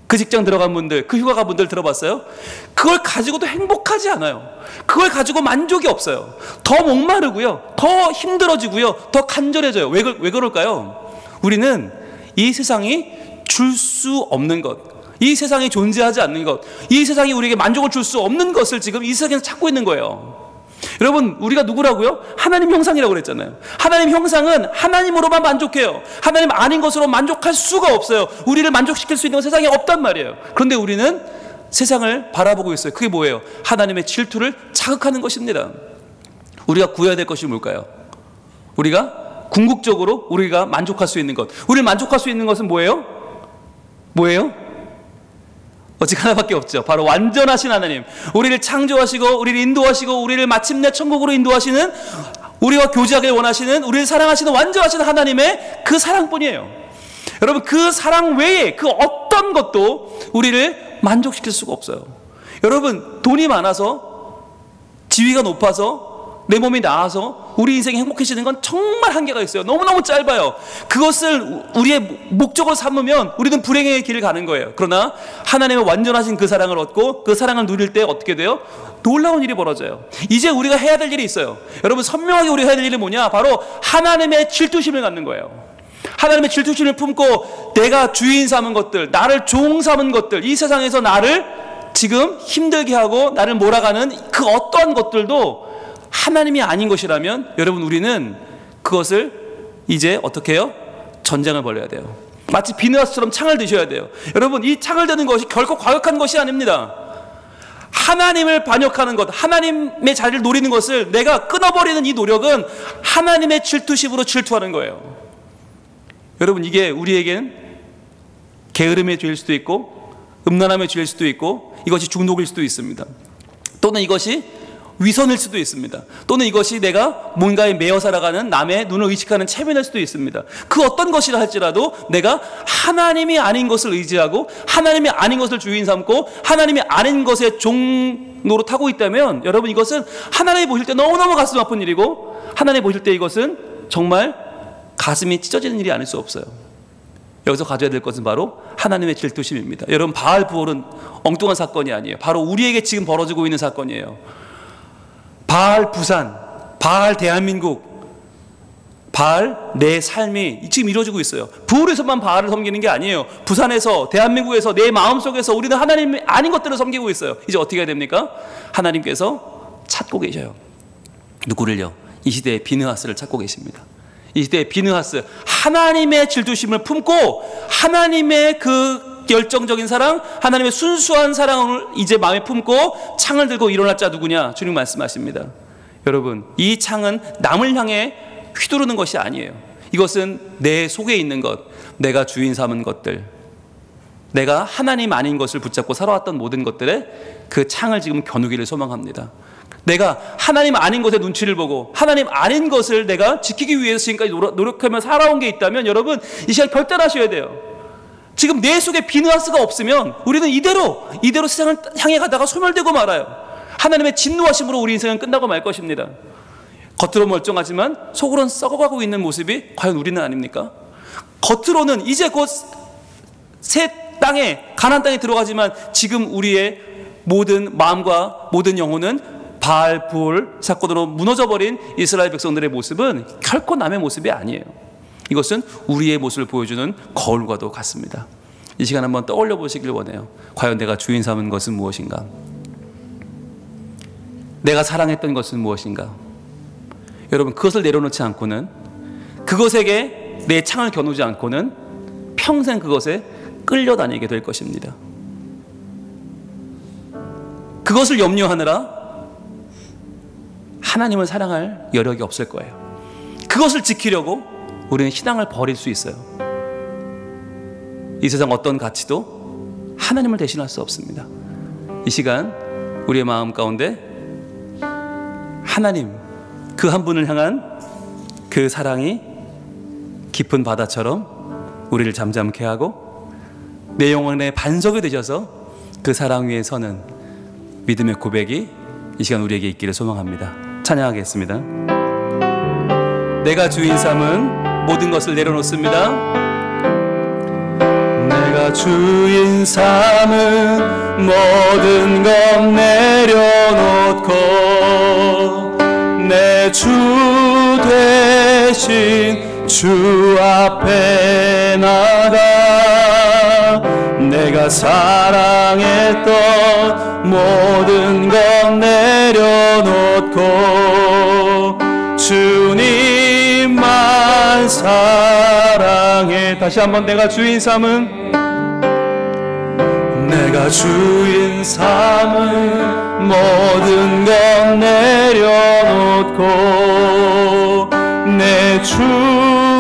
그 직장 들어간 분들, 그 휴가 간 분들 들어봤어요? 그걸 가지고도 행복하지 않아요. 그걸 가지고 만족이 없어요. 더 목마르고요, 더 힘들어지고요, 더 간절해져요. 왜 그럴까요? 우리는 이 세상이 줄 수 없는 것, 이 세상에 존재하지 않는 것, 이 세상이 우리에게 만족을 줄 수 없는 것을 지금 이 세상에서 찾고 있는 거예요. 여러분, 우리가 누구라고요? 하나님 형상이라고 그랬잖아요. 하나님 형상은 하나님으로만 만족해요. 하나님 아닌 것으로 만족할 수가 없어요. 우리를 만족시킬 수 있는 건 세상에 없단 말이에요. 그런데 우리는 세상을 바라보고 있어요. 그게 뭐예요? 하나님의 질투를 자극하는 것입니다. 우리가 구해야 될 것이 뭘까요? 우리가 궁극적으로 우리가 만족할 수 있는 것, 우리를 만족할 수 있는 것은 뭐예요? 오직 하나밖에 없죠. 바로 완전하신 하나님, 우리를 창조하시고 우리를 인도하시고 우리를 마침내 천국으로 인도하시는, 우리와 교제하길 원하시는, 우리를 사랑하시는 완전하신 하나님의 그 사랑뿐이에요. 여러분, 그 사랑 외에 그 어떤 것도 우리를 만족시킬 수가 없어요. 여러분, 돈이 많아서, 지위가 높아서, 내 몸이 나아서 우리 인생이 행복해지는 건 정말 한계가 있어요. 너무너무 짧아요. 그것을 우리의 목적으로 삼으면 우리는 불행의 길을 가는 거예요. 그러나 하나님의 완전하신 그 사랑을 얻고 그 사랑을 누릴 때 어떻게 돼요? 놀라운 일이 벌어져요. 이제 우리가 해야 될 일이 있어요. 여러분, 선명하게 우리가 해야 될 일이 뭐냐? 바로 하나님의 질투심을 갖는 거예요. 하나님의 질투심을 품고 내가 주인 삼은 것들, 나를 종 삼은 것들, 이 세상에서 나를 지금 힘들게 하고 나를 몰아가는 그 어떠한 것들도 하나님이 아닌 것이라면, 여러분, 우리는 그것을 이제 어떻게 해요? 전쟁을 벌여야 돼요. 마치 비느하스처럼 창을 드셔야 돼요. 여러분, 이 창을 드는 것이 결코 과격한 것이 아닙니다. 하나님을 반역하는 것, 하나님의 자리를 노리는 것을 내가 끊어버리는 이 노력은 하나님의 질투심으로 질투하는 거예요. 여러분, 이게 우리에겐 게으름의 죄일 수도 있고 음란함의 죄일 수도 있고 이것이 중독일 수도 있습니다. 또는 이것이 위선일 수도 있습니다. 또는 이것이 내가 뭔가에 매여 살아가는 남의 눈을 의식하는 체면일 수도 있습니다. 그 어떤 것이라 할지라도 내가 하나님이 아닌 것을 의지하고 하나님이 아닌 것을 주인 삼고 하나님이 아닌 것의 종로로 타고 있다면, 여러분, 이것은 하나님이 보실 때 너무너무 가슴 아픈 일이고 하나님이 보실 때 이것은 정말 가슴이 찢어지는 일이 아닐 수 없어요. 여기서 가져야 될 것은 바로 하나님의 질투심입니다. 여러분, 바알 부올은 엉뚱한 사건이 아니에요. 바로 우리에게 지금 벌어지고 있는 사건이에요. 바알 부산, 바알 대한민국, 바알, 내 삶이 지금 이루어지고 있어요. 부울에서만 바알을 섬기는 게 아니에요. 부산에서, 대한민국에서, 내 마음속에서 우리는 하나님이 아닌 것들을 섬기고 있어요. 이제 어떻게 해야 됩니까? 하나님께서 찾고 계셔요. 누구를요? 이 시대의 비느하스를 찾고 계십니다. 이 시대의 비느하스, 하나님의 질투심을 품고 하나님의 그 열정적인 사랑, 하나님의 순수한 사랑을 이제 마음에 품고 창을 들고 일어날 자 누구냐? 주님 말씀하십니다. 여러분, 이 창은 남을 향해 휘두르는 것이 아니에요. 이것은 내 속에 있는 것, 내가 주인 삼은 것들, 내가 하나님 아닌 것을 붙잡고 살아왔던 모든 것들의 그 창을 지금 겨누기를 소망합니다. 내가 하나님 아닌 것의 눈치를 보고 하나님 아닌 것을 내가 지키기 위해서 지금까지 노력하며 살아온 게 있다면 여러분, 이 시간 결단하셔야 돼요. 지금 내 속에 비느하스가 없으면 우리는 이대로 세상을 향해 가다가 소멸되고 말아요. 하나님의 진노하심으로 우리 인생은 끝나고 말 것입니다. 겉으로 멀쩡하지만 속으로는 썩어가고 있는 모습이 과연 우리는 아닙니까? 겉으로는 이제 곧 새 땅에, 가나안 땅에 들어가지만 지금 우리의 모든 마음과 모든 영혼은 바알 부올 사건으로 무너져버린 이스라엘 백성들의 모습은 결코 남의 모습이 아니에요. 이것은 우리의 모습을 보여주는 거울과도 같습니다. 이 시간 한번 떠올려 보시길 원해요. 과연 내가 주인 삼은 것은 무엇인가? 내가 사랑했던 것은 무엇인가? 여러분, 그것을 내려놓지 않고는, 그것에게 내 창을 겨누지 않고는 평생 그것에 끌려다니게 될 것입니다. 그것을 염려하느라 하나님을 사랑할 여력이 없을 거예요. 그것을 지키려고 우리는 신앙을 버릴 수 있어요. 이 세상 어떤 가치도 하나님을 대신할 수 없습니다. 이 시간 우리의 마음 가운데 하나님, 그 한 분을 향한 그 사랑이 깊은 바다처럼 우리를 잠잠케 하고 내 영혼의 반석이 되셔서 그 사랑 위에 서는 믿음의 고백이 이 시간 우리에게 있기를 소망합니다. 찬양하겠습니다. 내가 주인 삼은 모든 것을 내려놓습니다. 내가 주인 삼은 모든 것 내려놓고 내 주 대신 주 앞에 나가 내가 사랑했던 모든 것 내려놓고 주님만 사랑해. 다시 한번 내가 주인 삼은 모든 것 내려놓고 내 주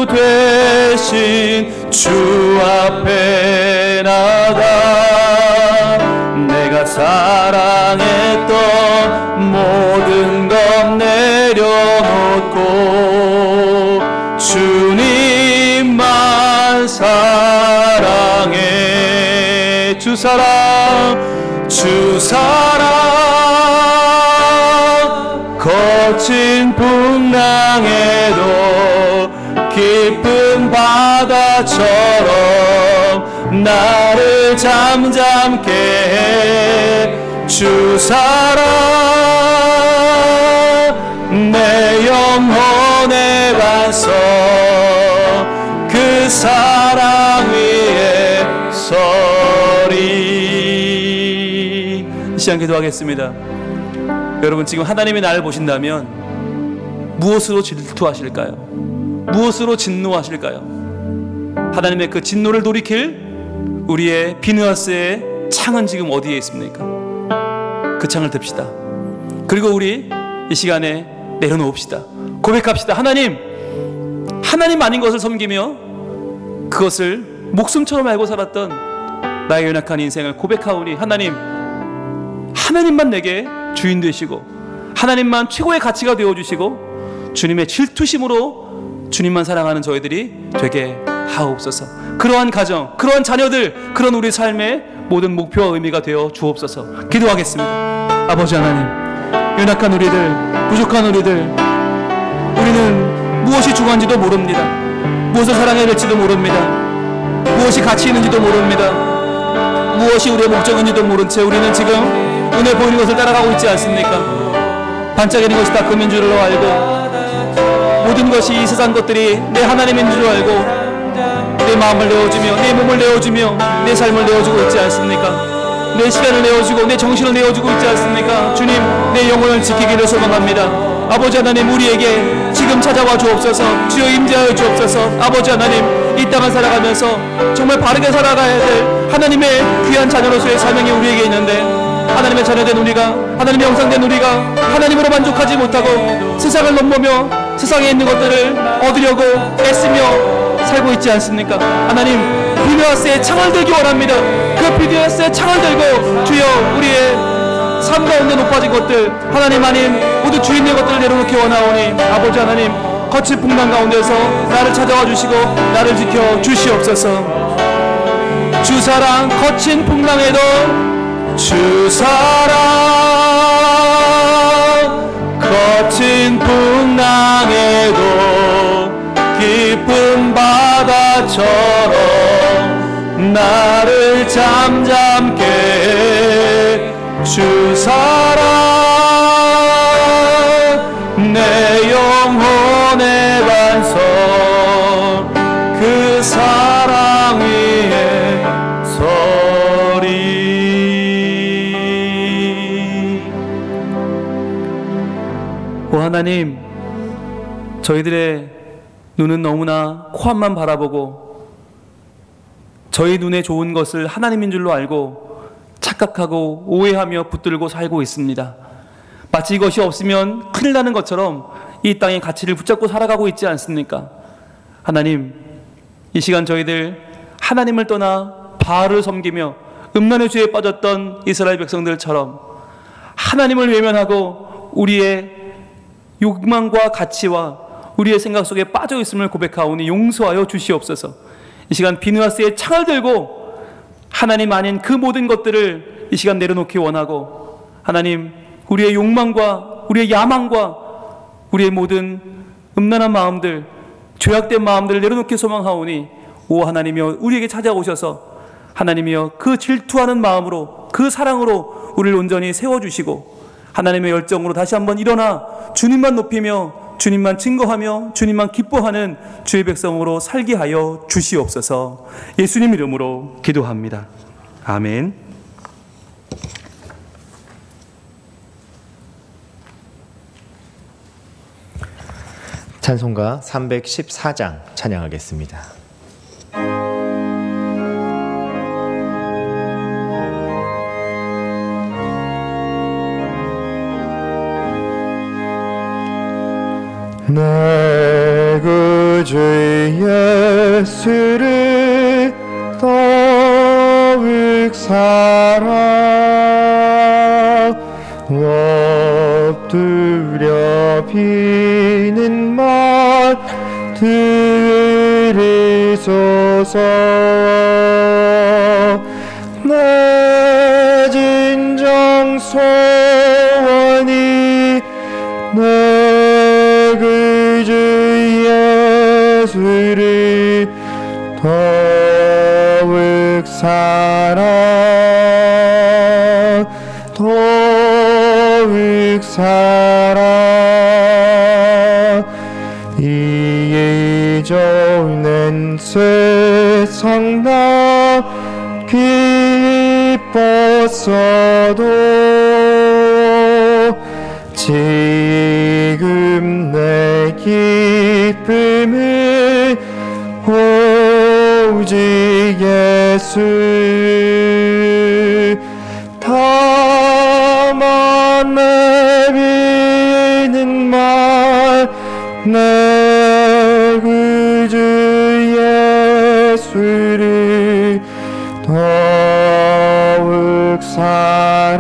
대신 주 앞에 나가 내가 사랑했던 모든 것 내려놓고 주님만 사랑해. 주 사랑 거친 풍랑에도 깊은 바다처럼 나를 잠잠케 해. 주 사랑 내 영혼의 반석 그 사랑 위에 서리. 이 시간 기도하겠습니다. 여러분, 지금 하나님이 나를 보신다면 무엇으로 질투하실까요? 무엇으로 진노하실까요? 하나님의 그 진노를 돌이킬 우리의 비느하스의 창은 지금 어디에 있습니까? 그 창을 듭시다. 그리고 우리 이 시간에 내려놓읍시다. 고백합시다. 하나님 아닌 것을 섬기며 그것을 목숨처럼 알고 살았던 나의 연약한 인생을 고백하오니 하나님만 내게 주인 되시고 하나님만 최고의 가치가 되어주시고 주님의 질투심으로 주님만 사랑하는 저희들이 되게 하옵소서. 그러한 가정, 그러한 자녀들, 그런 우리 삶의 모든 목표와 의미가 되어 주옵소서. 기도하겠습니다. 아버지 하나님, 연약한 우리들, 부족한 우리는 무엇이 중요한지도 모릅니다. 무엇을 사랑해야 될지도 모릅니다. 무엇이 가치 있는지도 모릅니다. 무엇이 우리의 목적인지도 모른 채 우리는 지금 눈에 보이는 것을 따라가고 있지 않습니까? 반짝이는 것이 다 금인 줄로 알고 모든 것이 이 세상 것들이 내 하나님인 줄 알고 내 마음을 내어주며 내 몸을 내어주며 내 삶을 내어주고 있지 않습니까? 내 시간을 내어주고 내 정신을 내어주고 있지 않습니까? 주님, 내 영혼을 지키기를 소망합니다. 아버지 하나님, 우리에게 지금 찾아와 주옵소서. 주여 임재하여 주옵소서. 아버지 하나님, 이 땅을 살아가면서 정말 바르게 살아가야 될 하나님의 귀한 자녀로서의 사명이 우리에게 있는데, 하나님의 자녀된 우리가, 하나님의 형상된 우리가 하나님으로 만족하지 못하고 세상을 넘보며 세상에 있는 것들을 얻으려고 애쓰며 살고 있지 않습니까? 하나님, 비누아스의 창을 들기 원합니다. 그 비누아스의 창을 들고 주여 우리의 삶 가운데 높아진 것들, 하나님 아닌 모두 주인의 것들을 내려놓기 원하오니 아버지 하나님, 거친 풍랑 가운데서 나를 찾아와 주시고 나를 지켜 주시옵소서. 주 사랑 거친 풍랑에도 주 사랑 거친 풍랑에도 깊은 바다처럼 나를 잠잠케 해. 주 사랑 내 영혼의 반석, 그 사랑 위에 서리. 오 하나님, 저희들의 눈은 너무나 코앞만 바라보고 저희 눈에 좋은 것을 하나님인 줄로 알고 착각하고 오해하며 붙들고 살고 있습니다. 마치 이것이 없으면 큰일 나는 것처럼 이 땅의 가치를 붙잡고 살아가고 있지 않습니까? 하나님, 이 시간 저희들 하나님을 떠나 바알을 섬기며 음란의 죄에 빠졌던 이스라엘 백성들처럼 하나님을 외면하고 우리의 욕망과 가치와 우리의 생각 속에 빠져 있음을 고백하오니 용서하여 주시옵소서. 이 시간 비누아스의 창을 들고 하나님 아닌 그 모든 것들을 이 시간 내려놓기 원하고, 하나님, 우리의 욕망과 우리의 야망과 우리의 모든 음란한 마음들, 죄악된 마음들을 내려놓기 소망하오니 오 하나님이여, 우리에게 찾아오셔서 하나님이여 그 질투하는 마음으로, 그 사랑으로 우리를 온전히 세워주시고 하나님의 열정으로 다시 한번 일어나 주님만 높이며 주님만 증거하며 주님만 기뻐하는 주의 백성으로 살게 하여 주시옵소서. 예수님 이름으로 기도합니다. 아멘. 찬송가 314장 찬양하겠습니다. 내 구주 예수를 더욱 사랑 엎드려 비는 말 들으소서. 내 진정 소원이 내 구주 예수를 더욱 사랑 더욱 사랑. 이 이전엔 세상 나 기뻤어도 지금 내 기쁨은 오직 예수. 다만 내비는 말 내 구주 예수를 더욱 사랑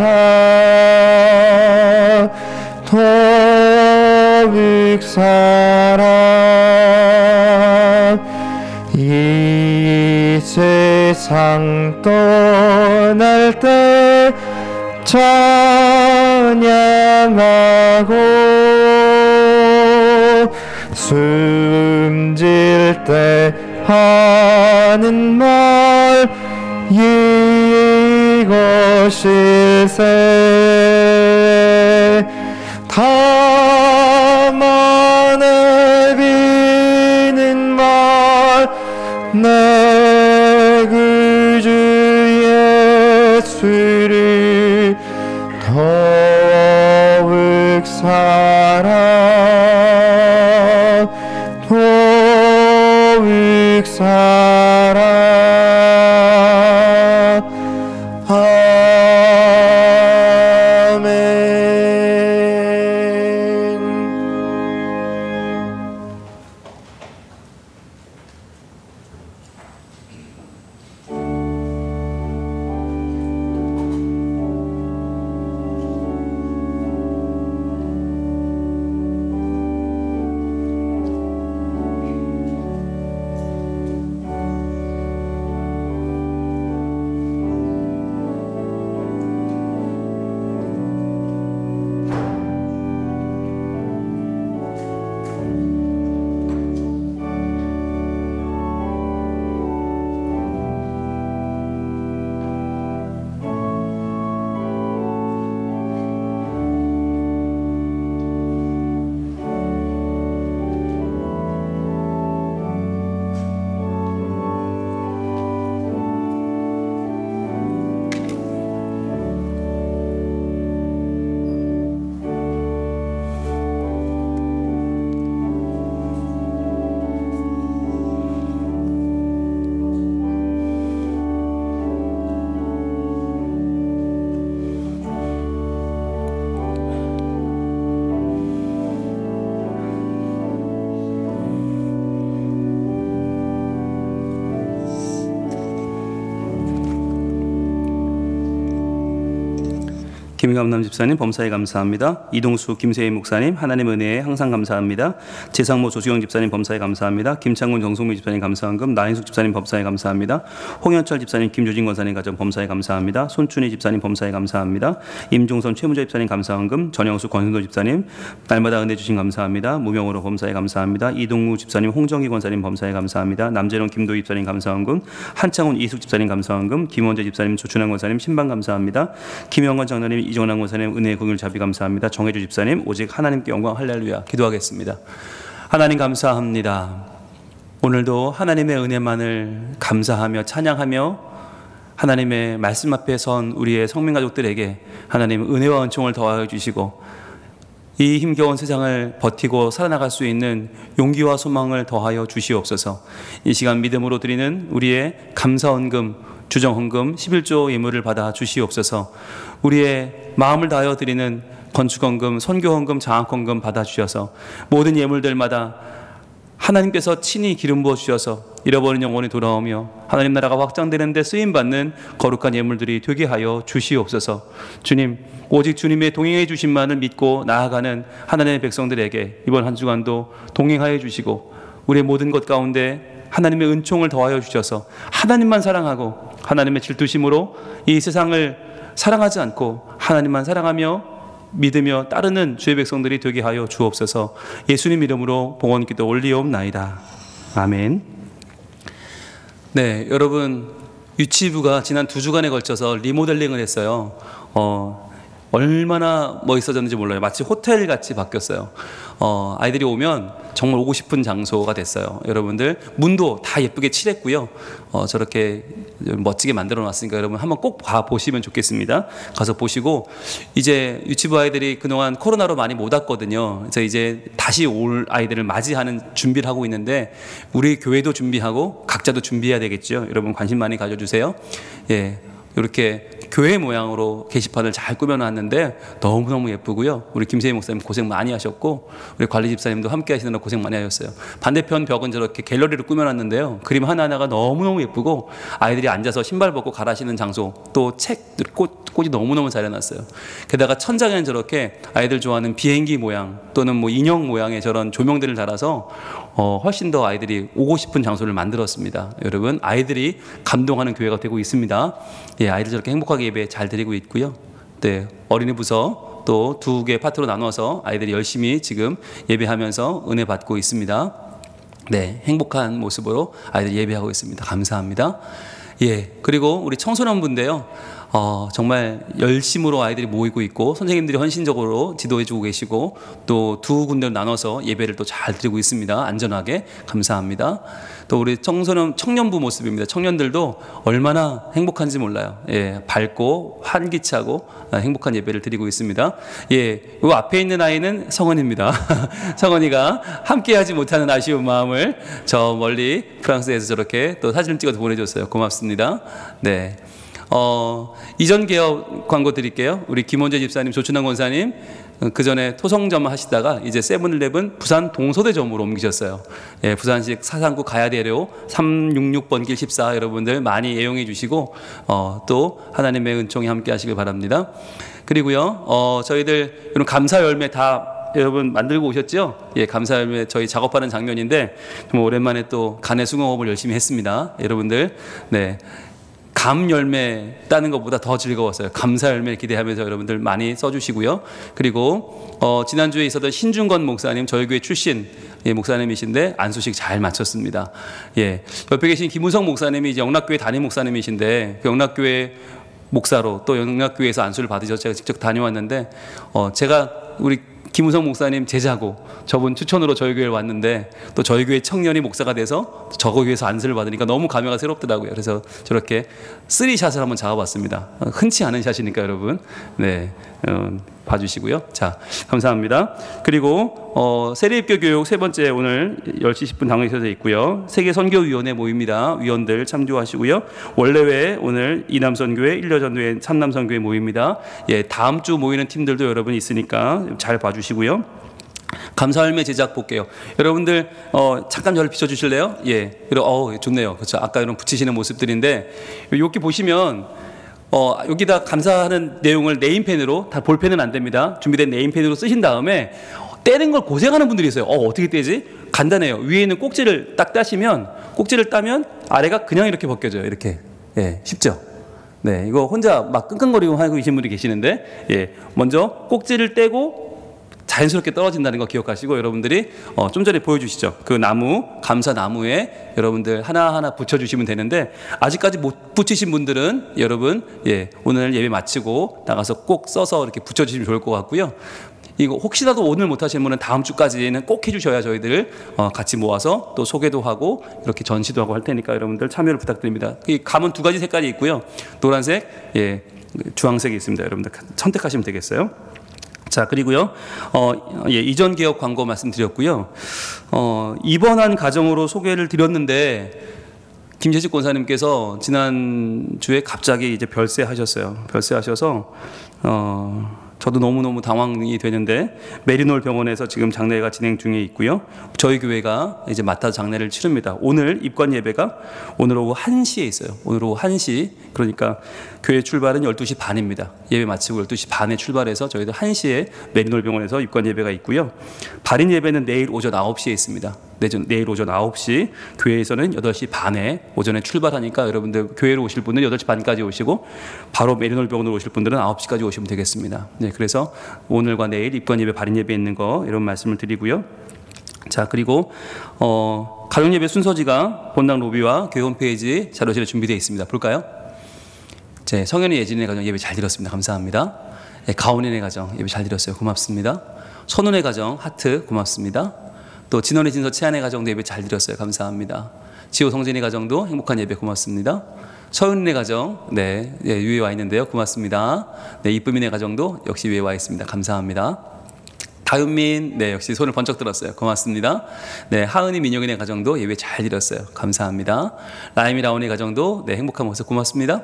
더욱 사랑. 이 세상 떠날 때 찬양하고 숨질 때 하는 말 이것일세. 다만 나만의 비는 말 내 구주 예수를 더욱 사랑 더욱 사랑 김감남 집사님 범사에 감사합니다. 이동수 김세희 목사님 하나님 은혜에 항상 감사합니다. 재상모 조수경 집사님 범사에 감사합니다. 김창군 정성미 집사님 감사한금 나인숙 집사님 범사에 감사합니다. 홍현철 집사님 김조진 권사님 가정 범사에 감사합니다. 손춘희 집사님 범사에 감사합니다. 임종선 최무자 집사님 감사한금 전영수 권순도 집사님 날마다 은혜 주신 감사합니다. 무명으로 범사에 감사합니다. 이동무 집사님 홍정희 권사님 범사에 감사합니다. 남재롱 김도희 집사님 감사한금 한창훈 이숙 집사님 감사한금 김원재 집사님 조춘환 권사님 신방 감사합니다. 김영건 장로님 이정남 권사님 은혜의 공유를 자비 감사합니다. 정혜주 집사님 오직 하나님께 영광 할렐루야 기도하겠습니다. 하나님 감사합니다. 오늘도 하나님의 은혜만을 감사하며 찬양하며 하나님의 말씀 앞에 선 우리의 성민 가족들에게 하나님 은혜와 은총을 더하여 주시고 이 힘겨운 세상을 버티고 살아나갈 수 있는 용기와 소망을 더하여 주시옵소서. 이 시간 믿음으로 드리는 우리의 감사헌금 주정헌금 11조 예물을 받아 주시옵소서. 우리의 마음을 다하여 드리는 건축헌금, 선교헌금, 장학헌금 받아 주셔서 모든 예물들마다 하나님께서 친히 기름 부어 주셔서 잃어버린 영혼이 돌아오며 하나님 나라가 확장되는 데 쓰임받는 거룩한 예물들이 되게 하여 주시옵소서. 주님, 오직 주님의 동행해 주심만을 믿고 나아가는 하나님의 백성들에게 이번 한 주간도 동행하여 주시고 우리의 모든 것 가운데 하나님의 은총을 더하여 주셔서 하나님만 사랑하고 하나님의 질투심으로 이 세상을 사랑하지 않고 하나님만 사랑하며 믿으며 따르는 주의 백성들이 되게 하여 주옵소서. 예수님 이름으로 봉헌기도 올리옵나이다. 아멘. 네, 여러분 유치부가 지난 2주간에 걸쳐서 리모델링을 했어요. 얼마나 멋있어졌는지 몰라요. 마치 호텔같이 바뀌었어요. 아이들이 오면 정말 오고 싶은 장소가 됐어요. 여러분들 문도 다 예쁘게 칠했고요. 저렇게 멋지게 만들어 놨으니까 여러분 한번 꼭 보시면 좋겠습니다. 가서 보시고 이제 유치부 아이들이 그동안 코로나로 많이 못 왔거든요. 그래서 이제 다시 올 아이들을 맞이하는 준비를 하고 있는데 우리 교회도 준비하고 각자도 준비해야 되겠죠. 여러분 관심 많이 가져주세요. 예. 이렇게 교회 모양으로 게시판을 잘 꾸며놨는데 너무너무 예쁘고요. 우리 김세희 목사님 고생 많이 하셨고 우리 관리 집사님도 함께 하시느라 고생 많이 하셨어요. 반대편 벽은 저렇게 갤러리를 꾸며놨는데요. 그림 하나하나가 너무너무 예쁘고 아이들이 앉아서 신발 벗고 가라시는 장소 또 책 꽃이 너무너무 잘 해놨어요. 게다가 천장에는 저렇게 아이들 좋아하는 비행기 모양 또는 뭐 인형 모양의 저런 조명들을 달아서 훨씬 더 아이들이 오고 싶은 장소를 만들었습니다. 여러분 아이들이 감동하는 교회가 되고 있습니다. 예, 아이들 저렇게 행복하게 예배 잘 드리고 있고요. 네, 어린이 부서 또 2개 파트로 나눠서 아이들이 열심히 지금 예배하면서 은혜 받고 있습니다. 네, 행복한 모습으로 아이들 예배하고 있습니다. 감사합니다. 예, 그리고 우리 청소년부인데요. 정말 열심으로 아이들이 모이고 있고 선생님들이 헌신적으로 지도해주고 계시고 또 두 군데로 나눠서 예배를 또 잘 드리고 있습니다. 안전하게 감사합니다. 또 우리 청년부 모습입니다. 청년들도 얼마나 행복한지 몰라요. 예, 밝고 활기차고 행복한 예배를 드리고 있습니다. 예, 이 앞에 있는 아이는 성원입니다. 성원이가 함께하지 못하는 아쉬운 마음을 저 멀리 프랑스에서 저렇게 또 사진을 찍어서 보내줬어요. 고맙습니다. 네. 이전 개업 광고 드릴게요. 우리 김원재 집사님, 조춘환 권사님, 그 전에 토성점 하시다가 이제 세븐일레븐 부산 동서대점으로 옮기셨어요. 예, 부산시 사상구 가야대로 366번 길 14 여러분들 많이 애용해 주시고, 또 하나님의 은총이 함께 하시길 바랍니다. 그리고요, 저희들 이런 감사 열매 다 여러분 만들고 오셨죠? 예, 감사 열매 저희 작업하는 장면인데, 정말 오랜만에 또 간의 수공업을 열심히 했습니다. 여러분들, 네. 감 열매 따는 것보다 더 즐거웠어요. 감사 열매 기대하면서 여러분들 많이 써주시고요. 그리고 지난주에 있었던 신중건 목사님, 저희 교회 출신 목사님이신데 안수식 잘 마쳤습니다. 예, 옆에 계신 김우성 목사님이 이제 영락교회 담임 목사님이신데 그 영락교회 목사로 또 영락교회에서 안수를 받으셔서 제가 직접 다녀왔는데 제가 우리 김우성 목사님 제자고 저분 추천으로 저희 교회에 왔는데 또 저희 교회 청년이 목사가 돼서 저 교회에서 안수를 받으니까 너무 감회가 새롭더라고요. 그래서 저렇게 3샷을 한번 잡아봤습니다. 흔치 않은 샷이니까 여러분 네 봐주시고요. 자, 감사합니다. 그리고 세례입교 교육 세 번째 오늘 10시 10분 당회에서 있고요. 세계선교위원회 모입니다. 위원들 참조하시고요. 원래회 오늘 이남선교회, 일여전교회, 삼남선교회 모입니다. 예, 다음 주 모이는 팀들도 여러분 있으니까 잘 봐주시고요. 감사 열매 제작 볼게요. 여러분들 잠깐 저를 비춰주실래요? 예, 좋네요. 그렇죠. 아까 이런 붙이시는 모습들인데 여기 보시면 여기다 감사하는 내용을 네임펜으로, 다 볼펜은 안 됩니다. 준비된 네임펜으로 쓰신 다음에 떼는 걸 고생하는 분들이 있어요. 어떻게 떼지? 간단해요. 위에 있는 꼭지를 딱 따시면, 꼭지를 따면 아래가 그냥 이렇게 벗겨져요. 이렇게. 예, 쉽죠? 네, 이거 혼자 막 끙끙거리고 하고 계신 분이 계시는데, 예, 먼저 꼭지를 떼고 자연스럽게 떨어진다는 거 기억하시고 여러분들이 좀 전에 보여주시죠. 그 나무, 감사 나무에 여러분들 하나하나 붙여주시면 되는데 아직까지 못 붙이신 분들은 여러분 예, 오늘 예배 마치고 나가서 꼭 써서 이렇게 붙여주시면 좋을 것 같고요. 이거 혹시라도 오늘 못하시는 분은 다음 주까지는 꼭 해주셔야 저희들 같이 모아서 또 소개도 하고 이렇게 전시도 하고 할 테니까 여러분들 참여를 부탁드립니다. 이 감은 두 가지 색깔이 있고요. 노란색, 예, 주황색이 있습니다. 여러분들 선택하시면 되겠어요. 자, 그리고요, 예, 이전 개업 광고 말씀드렸고요. 입원한 가정으로 소개를 드렸는데, 김재식 권사님께서 지난주에 갑자기 이제 별세하셨어요. 별세하셔서, 저도 너무너무 당황이 되는데, 메리놀 병원에서 지금 장례가 진행 중에 있고요. 저희 교회가 이제 맡아서 장례를 치릅니다. 오늘 입관 예배가 오늘 오후 1시에 있어요. 오늘 오후 1시. 그러니까 교회 출발은 12시 반입니다. 예배 마치고 12시 반에 출발해서 저희들 1시에 메리놀 병원에서 입관 예배가 있고요. 발인 예배는 내일 오전 9시에 있습니다. 내일 오전 9시, 교회에서는 8시 반에 오전에 출발하니까 여러분들 교회로 오실 분은 8시 반까지 오시고 바로 메리놀 병원으로 오실 분들은 9시까지 오시면 되겠습니다. 네, 그래서 오늘과 내일 입관 예배, 발인 예배 있는 거 이런 말씀을 드리고요. 자, 그리고 가정 예배 순서지가 본당 로비와 교회 홈페이지 자료실에 준비되어 있습니다. 볼까요? 제 성현이 예진의 가정 예배 잘 드렸습니다. 감사합니다. 네, 가온인의 가정 예배 잘 드렸어요. 고맙습니다. 선운의 가정 하트 고맙습니다. 또 진원의 진서 치안의 가정도 예배 잘 드렸어요. 감사합니다. 지호 성진의 가정도 행복한 예배 고맙습니다. 서윤의 가정 네, 예, 위에 와 있는데요. 고맙습니다. 네, 이쁨이네 가정도 역시 위에 와 있습니다. 감사합니다. 다윤민 네, 역시 손을 번쩍 들었어요. 고맙습니다. 네, 하은이 민영이네 가정도 예배 잘 드렸어요. 감사합니다. 라임이 라온의 가정도 네, 행복한 모습 고맙습니다.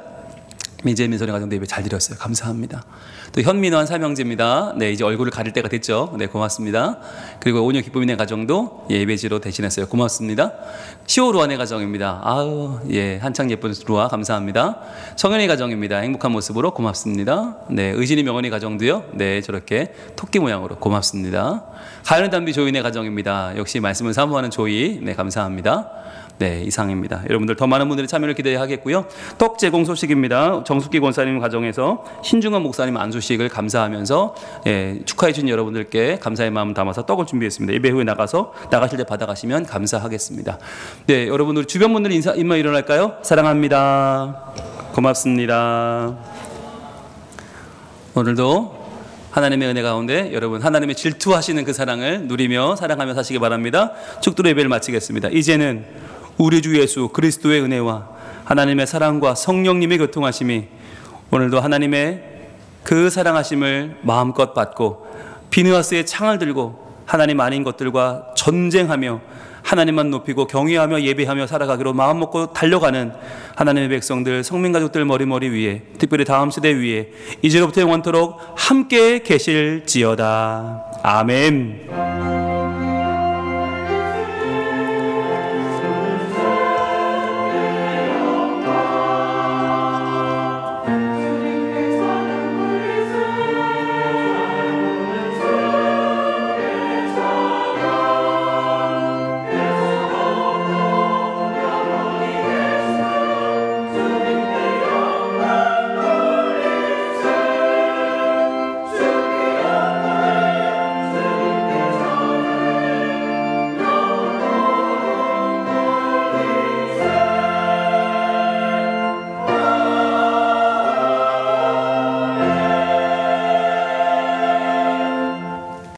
민재 민선의 가정도 예배 잘 드렸어요. 감사합니다. 또 현민환 삼형제입니다. 네, 이제 얼굴을 가릴 때가 됐죠. 네, 고맙습니다. 그리고 오녀 기쁨이네 가정도 예배지로 대신했어요. 고맙습니다. 시오루안의 가정입니다. 아유, 예, 한창 예쁜 루아 감사합니다. 성현의 가정입니다. 행복한 모습으로 고맙습니다. 네, 의진이 명언의 가정도요. 네, 저렇게 토끼 모양으로 고맙습니다. 가연의 담비 조인의 가정입니다. 역시 말씀을 사모하는 조이. 네, 감사합니다. 네, 이상입니다. 여러분들 더 많은 분들의 참여를 기대하겠고요. 떡 제공 소식입니다. 정숙기 권사님 가정에서 신중원 목사님 안수식을 감사하면서 예, 축하해 주신 여러분들께 감사의 마음 담아서 떡을 준비했습니다. 예배 후에 나가실 때 받아가시면 감사하겠습니다. 네, 여러분 우리 주변 분들 인사 일어날까요? 사랑합니다. 고맙습니다. 오늘도 하나님의 은혜 가운데 여러분 하나님의 질투하시는 그 사랑을 누리며 사랑하며 사시기 바랍니다. 축도로 예배를 마치겠습니다. 이제는 우리 주 예수 그리스도의 은혜와 하나님의 사랑과 성령님의 교통하심이 오늘도 하나님의 그 사랑하심을 마음껏 받고 비느하스의 창을 들고 하나님 아닌 것들과 전쟁하며 하나님만 높이고 경외하며 예배하며 살아가기로 마음먹고 달려가는 하나님의 백성들, 성민가족들 머리머리 위에, 특별히 다음 세대 위에 이제로부터 영원토록 함께 계실지어다. 아멘.